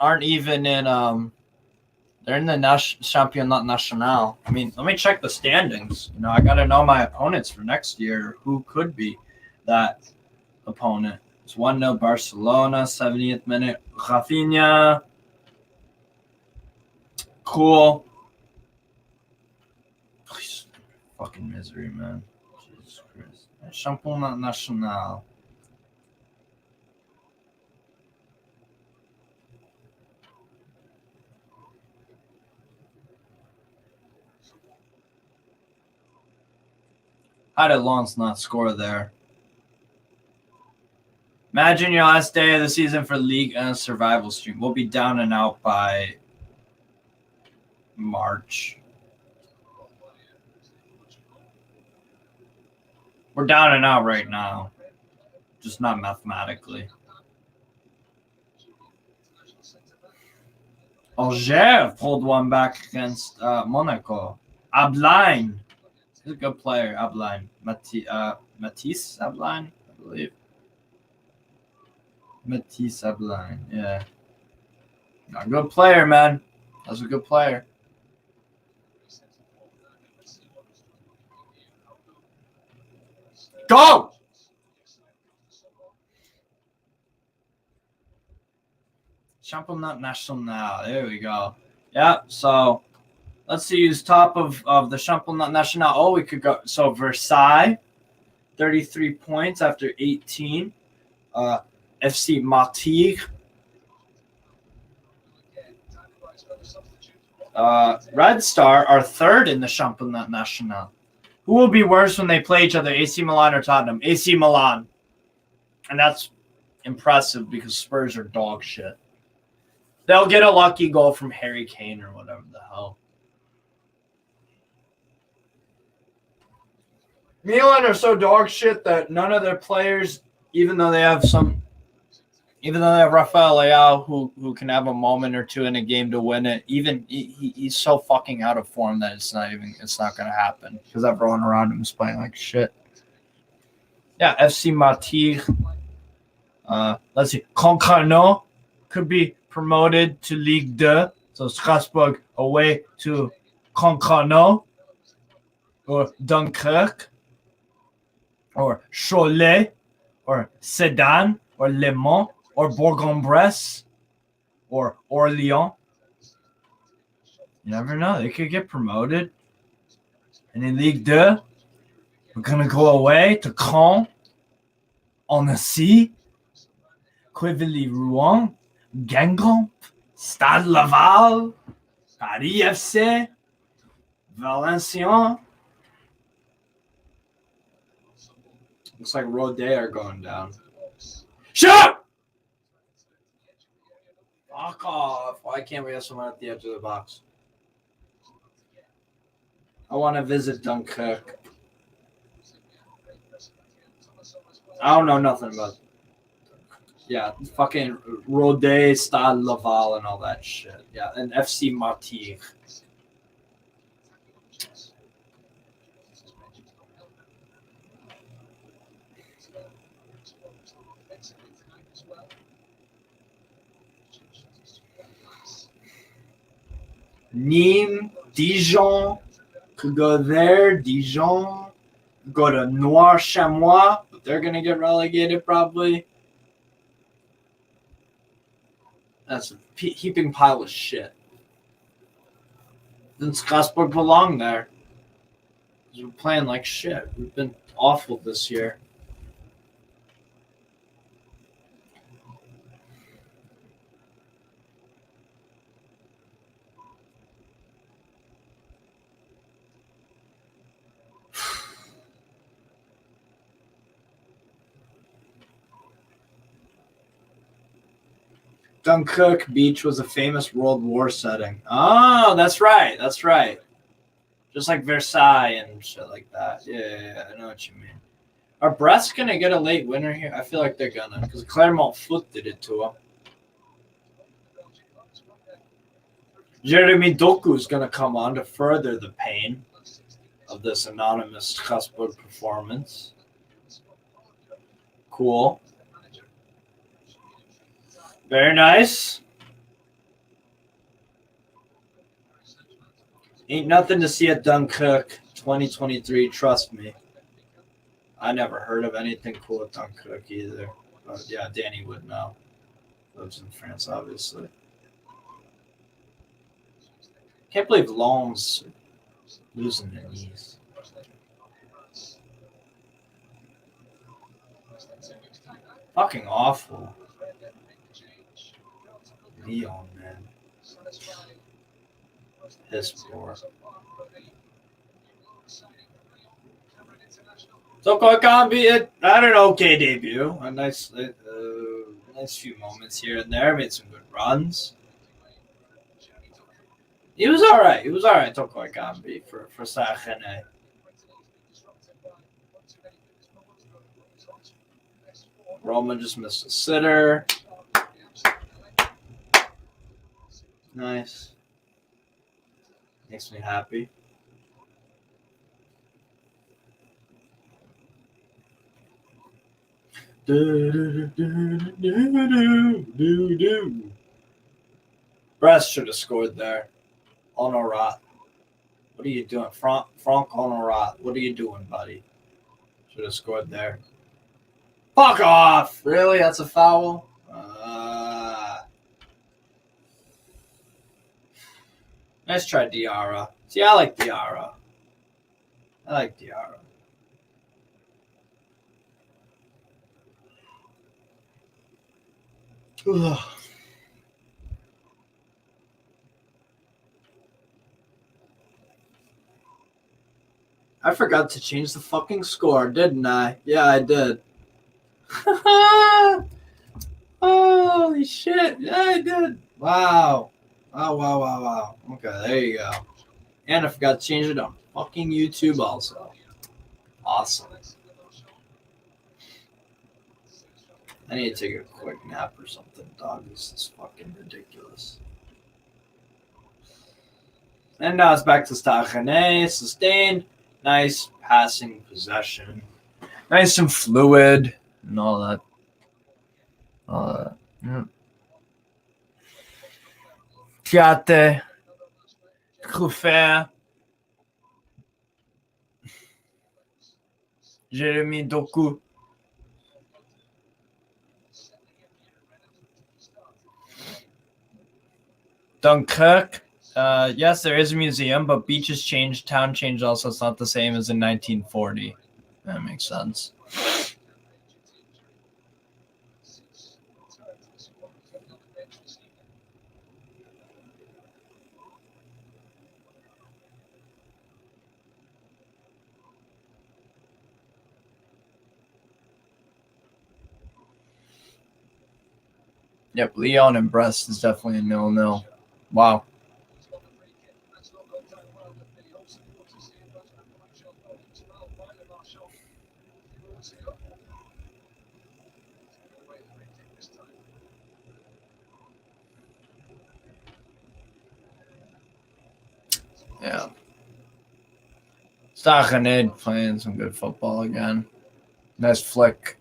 aren't even in they're in the Championnat National. I mean, let me check the standings. You know, I gotta know my opponents for next year. Who could be that opponent? It's 1-0 Barcelona, 70th minute. Rafinha. Cool. Please, fucking misery, man. Jesus Christ. Championnat National. How did Lens not score there? Imagine your last day of the season for League and a survival stream. We'll be down and out by March. We're down and out right now. Just not mathematically. Angers pulled one back against Monaco. Abline. He's a good player, Abline. Matisse Abline, I believe. Matisse Abline, yeah. A good player, man. That's a good player. Go! Championnat National. There we go. Yeah, so let's see who's top of the Championnat National. Oh, we could go. So Versailles, 33 points after 18. FC Martigues. Red Star are third in the Championnat National. Who will be worse when they play each other, AC Milan or Tottenham? AC Milan. And that's impressive because Spurs are dog shit. They'll get a lucky goal from Harry Kane or whatever the hell. Milan are so dog shit that none of their players, even though they have Rafael Leao who can have a moment or two in a game to win it, even he's so fucking out of form that it's not going to happen because everyone around him is playing like shit. Yeah, FC Martigues. Let's see. Concarneau could be promoted to Ligue 2. So Strasbourg away to Concarneau or Dunkirk or Cholet or Sedan or Le Mans or Bourg-en-Bresse or Orléans. You never know. They could get promoted. And in Ligue 2, we're going to go away to Caen, Annecy, Quevilly-Rouen, Guingamp, Stade Laval, Paris FC, Valenciennes. Looks like Rodé are going down. Shut up! Fuck off. Why can't we have someone at the edge of the box? I want to visit Dunkirk. I don't know nothing about it. Yeah, fucking Rodé, Stade Laval, and all that shit. Yeah, and FC Martigues. Nîmes, Dijon, could go there. Dijon, go to Noir Chamois, but they're going to get relegated probably. That's a heaping pile of shit. Doesn't Strasbourg belong there? We're playing like shit. We've been awful this year. Dunkirk Beach was a famous World War setting. Oh, that's right. That's right. Just like Versailles and shit like that. Yeah, I know what you mean. Are Brest going to get a late winner here? I feel like they're going to, because Clermont Foot did it to them. Jeremy Doku is going to come on to further the pain of this anonymous Strasbourg performance. Cool. Very nice. Ain't nothing to see at Dunkirk 2023, trust me. I never heard of anything cool at Dunkirk either. But yeah, Danny would know. Lives in France, obviously. Can't believe Lens losing their knees. Fucking awful. Leon, man. Piss poor. So Koikambi had an okay debut. A nice few moments here and there. Made some good runs. He was all right. Toko Koikambi for Stade Rennais. Roman just missed a sitter. Nice. Makes me happy. Brest should have scored there. Honorat. What are you doing? Franck Honorat. What are you doing, buddy? Should have scored there. Fuck off! Really? That's a foul? Nice try, Diarra. See, I like Diarra. Ugh. I forgot to change the fucking score, didn't I? Yeah, I did. Holy shit. Yeah, I did. Wow. Wow. Okay, there you go. And I forgot to change it on fucking YouTube also. Awesome. I need to take a quick nap or something, dog. This is fucking ridiculous. And now it's back to Stade Rennais. Sustained. Nice passing possession. Nice and fluid and all that. Yeah. Piate. Crufer. Jeremy Doku. Dunkirk. Yes, there is a museum, but beaches changed, town changed also. It's not the same as in 1940. That makes sense. Yep, Leon and Brest is definitely a 0-0. Wow. Yeah. Stade Rennais playing some good football again. Nice flick.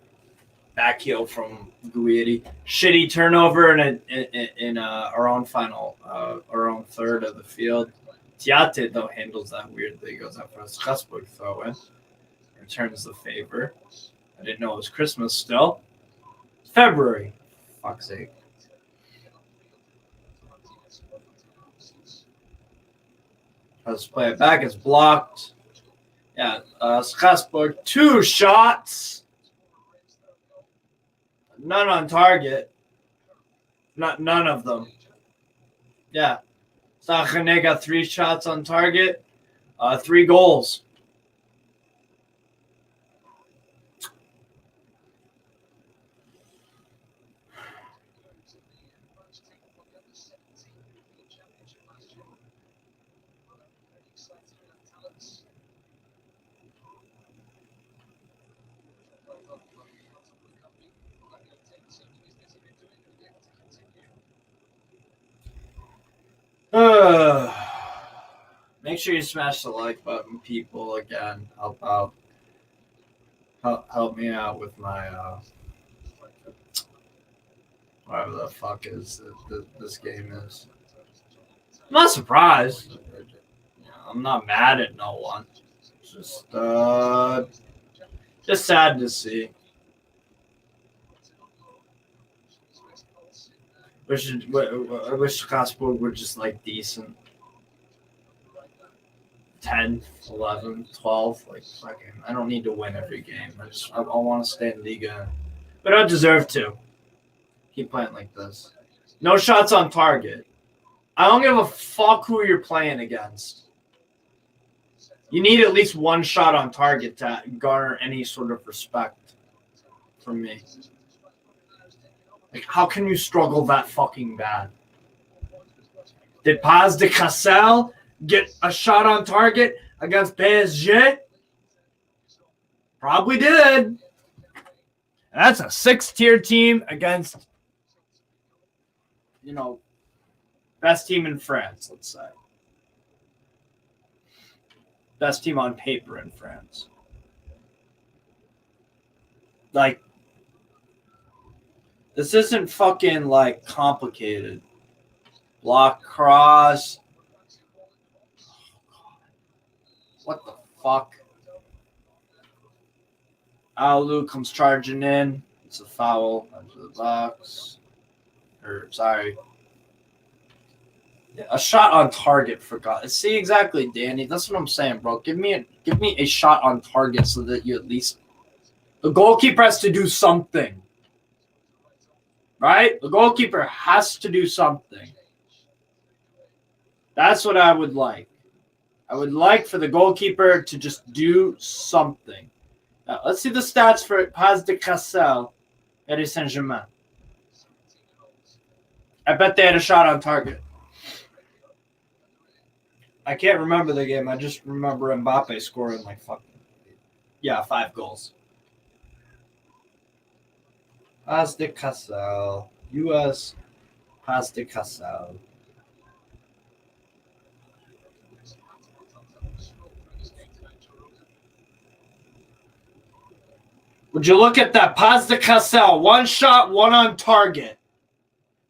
Back heel from Guidi. Shitty turnover in our own final, our own third of the field. Tiate, though, handles that weirdly. Goes out for a Strasbourg throw in. Returns the favor. I didn't know it was Christmas still. It's February. Fuck's sake. Let's play it back. It's blocked. Yeah, Strasbourg, 2 shots. None on target. None of them. Yeah. Stade Rennais got 3 shots on target. 3 goals. Make sure you smash the like button, people. Again, help me out with my whatever the fuck is this game is. I'm not surprised. I'm not mad at no one. Just sad to see. I wish Strasbourg were just like decent. 10, 11, 12. Like, fucking, I don't need to win every game. I want to stay in Ligue. But I don't deserve to. Keep playing like this. No shots on target. I don't give a fuck who you're playing against. You need at least 1 shot on target to garner any sort of respect from me. Like, how can you struggle that fucking bad? Did Paz de Cassel get a shot on target against PSG? Probably did. That's a 6-tier team against, best team in France, let's say. Best team on paper in France. Like, this isn't fucking, like, complicated. Block cross. What the fuck? Alu comes charging in. It's a foul into the box. Sorry. Yeah, a shot on target for God. See, exactly, Danny. That's what I'm saying, bro. Give me a shot on target so that you at least the goalkeeper has to do something. Right? The goalkeeper has to do something. That's what I would like. I would like for the goalkeeper to just do something. Now, let's see the stats for Paz de Cassel, Paris Saint-Germain. I bet they had a shot on target. I can't remember the game. I just remember Mbappe scoring like 5 goals. Paz de Cassel. U.S. Paz de Cassel. Would you look at that? Paz de Cassel. 1 shot, 1 on target.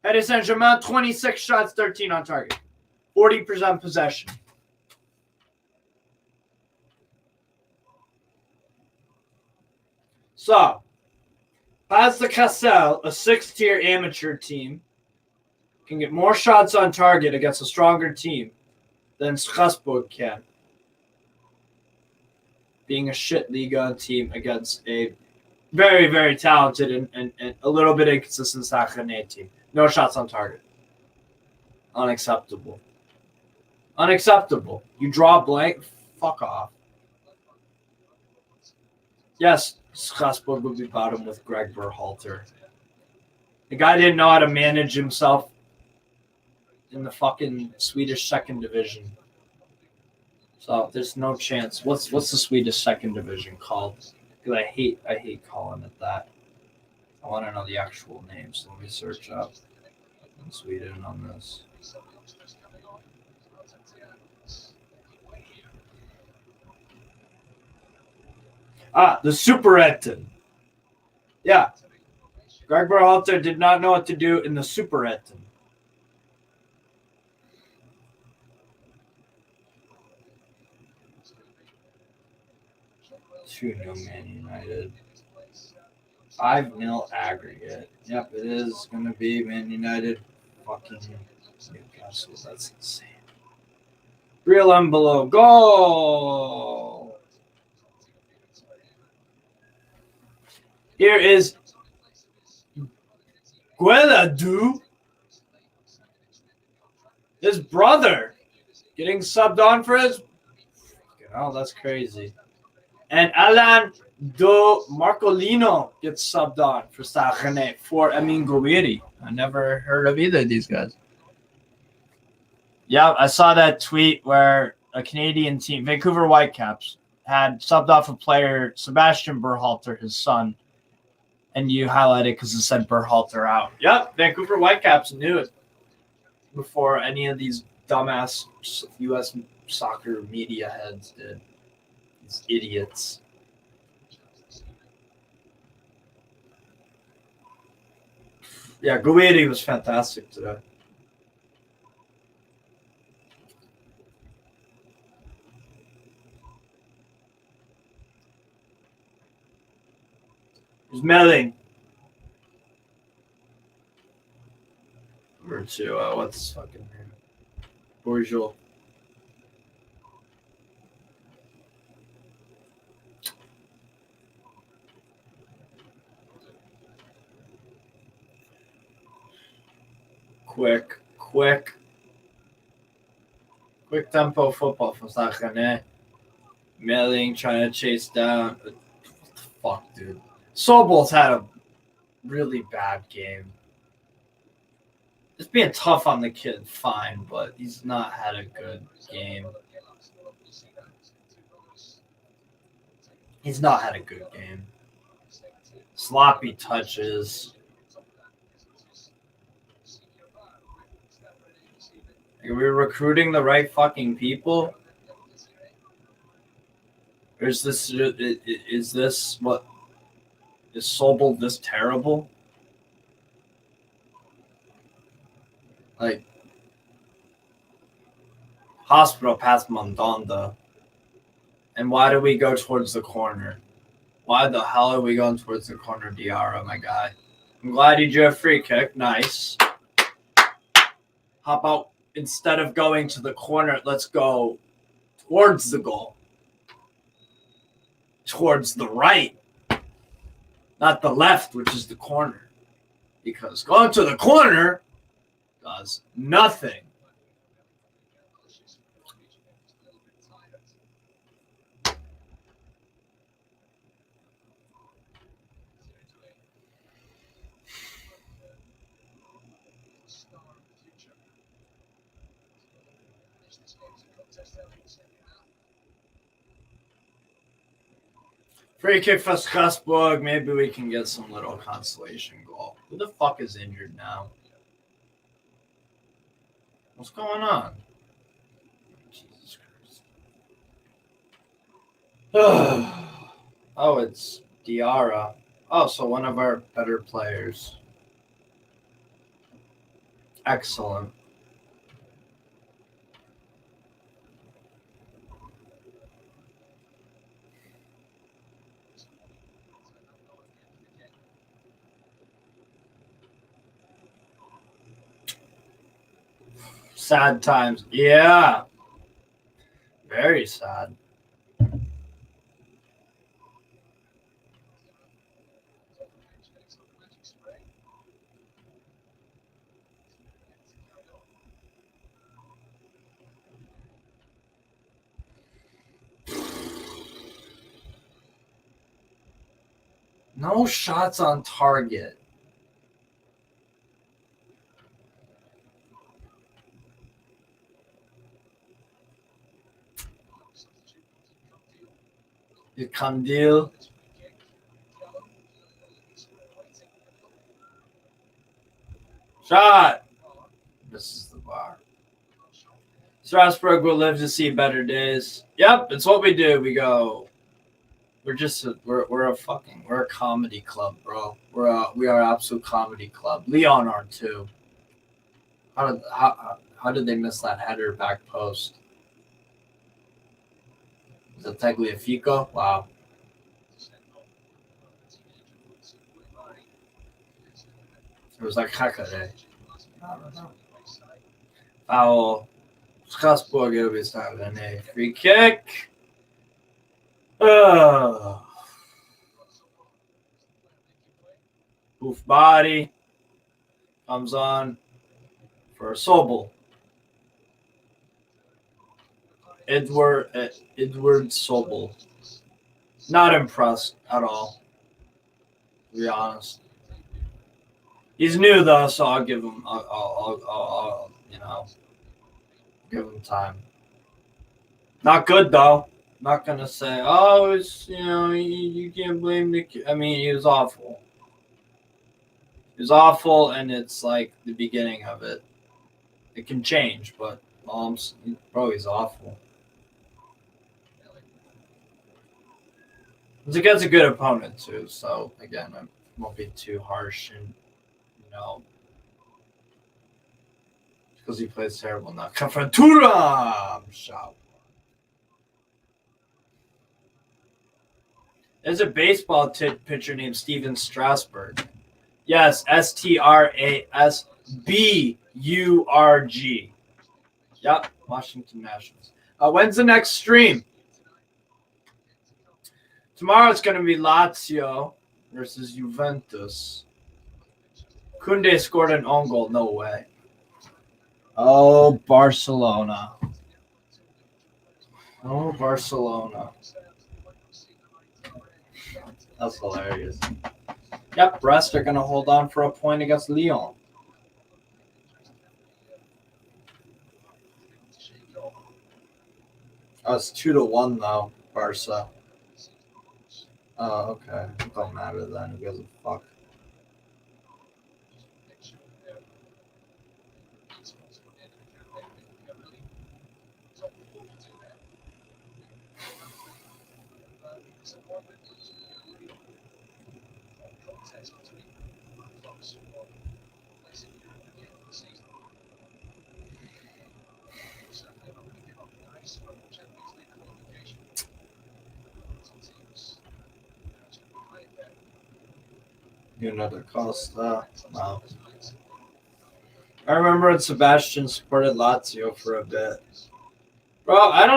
Paris Saint-Germain, 26 shots, 13 on target. 40% possession. So, Paz de Cassel, a 6-tier amateur team, can get more shots on target against a stronger team than Strasbourg can. Being a shit Liga team against a very, very talented and a little bit inconsistent Stade Rennais team. No shots on target. Unacceptable. Unacceptable. You draw blank, fuck off. Yes, Strasbourg would be bottom with Greg Berhalter. The guy didn't know how to manage himself in the fucking Swedish second division. So there's no chance. What's the Swedish second division called? Because I hate calling it that. I want to know the actual name, so let me search up in Sweden on this. The Superettan. Yeah. Greg Berhalter did not know what to do in the Superettan. Two no Man United. 5-0 aggregate. Yep, it is going to be Man United. Fucking Newcastle. That's insane. Real and below. Goal! Here is Gueladu, his brother, getting subbed on for his. Oh, that's crazy. And Alan Do Marcolino gets subbed on for Stade Rennais for Amin Gouiri. I never heard of either of these guys. Yeah, I saw that tweet where a Canadian team, Vancouver Whitecaps, had subbed off a player, Sebastian Berhalter, his son, and you highlighted because it said Berhalter out. Yep, Vancouver Whitecaps knew it before any of these dumbass U.S. soccer media heads did. These idiots. Yeah, Gouiri was fantastic today. He's Melling. Number 2, what's his fucking name? Bourgeois. Quick tempo football from Stade Rennais. Melling trying to chase down. What the fuck, dude? Sobel's had a really bad game. Just being tough on the kid, fine, but he's not had a good game. He's not had a good game. Sloppy touches. Are we recruiting the right fucking people? Or is this what? Is Sobel this terrible? Like, hospital past Mondonda. And why do we go towards the corner? Why the hell are we going towards the corner, Diarra, my guy? I'm glad you drew a free kick. Nice. How about instead of going to the corner, let's go towards the goal? Towards the right. Not the left, which is the corner. Because going to the corner does nothing. Free kick for Strasbourg. Maybe we can get some little consolation goal. Who the fuck is injured now? What's going on? Jesus Christ. Oh, it's Diarra. Oh, so one of our better players. Excellent. Sad times. Yeah. Very sad. No shots on target. You can deal. Shot. This is the bar. Strasbourg will live to see better days. Yep, it's what we do. We go. We're a comedy club, bro. We are absolute comedy club. Leon are too. How did they miss that header back post? Is it Tagliafico? Wow. It was like Hakare. I don't know. Foul. Strasbourg over Stade Rennais. Free kick. Hoof body. Comes on for Sobel. Edward Sobel. Not impressed at all, to be honest. He's new though, so I'll give him. I'll give him time. Not good though. Not gonna say, oh, it's you can't blame the kid. I mean, he was awful. He was awful, and it's like the beginning of it. It can change, but he's awful. It's against a good opponent too, so again, I won't be too harsh and because he plays terrible now. Confrontura! Shout. There's a baseball pitcher named Steven Strasburg. Yes, Strasburg. Yep, Washington Nationals. When's the next stream? Tomorrow it's going to be Lazio versus Juventus. Kunde scored an own goal. No way. Oh, Barcelona. Oh, Barcelona. That's hilarious. Yep, Brest are going to hold on for a point against Lyon. Oh, it's 2-1 though, Barca. Oh, okay. It don't matter then. Who gives a fuck? Another Costa. Wow. I remember when Sebastian supported Lazio for a bit. Bro, I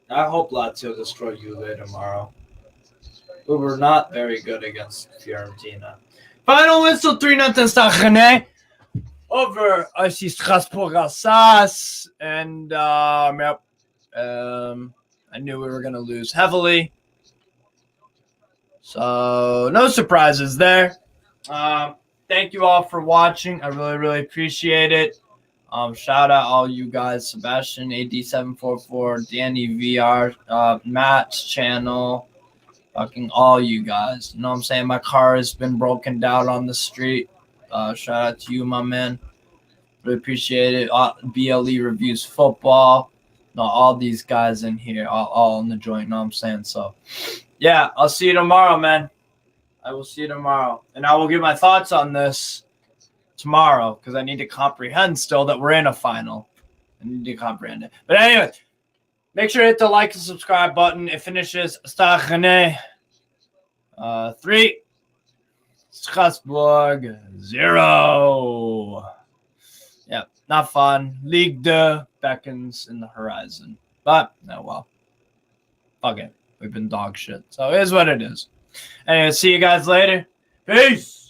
hope Lazio destroy Juve tomorrow. We were not very good against Fiorentina. Final whistle 3-0 Stade Rennais over IC Strasbourg Alsace. And yep. I knew we were going to lose heavily. So, no surprises there. Thank you all for watching. I really, really appreciate it. Shout out all you guys. Sebastian, AD744, Danny VR, Matt's channel. Fucking all you guys. You know what I'm saying? My car has been broken down on the street. Shout out to you, my man. Really appreciate it. BLE Reviews Football. No, all these guys in here. All in the joint. You know what I'm saying? So, yeah, I'll see you tomorrow, man. I will see you tomorrow. And I will give my thoughts on this tomorrow because I need to comprehend still that we're in a final. I need to comprehend it. But anyway, make sure to hit the like and subscribe button. It finishes Stade Rennais 3, Strasbourg 0. Yeah, not fun. Ligue 2 beckons in the horizon. But, no, well. Fuck it. We've been dog shit. So it is what it is. Anyway, see you guys later. Peace.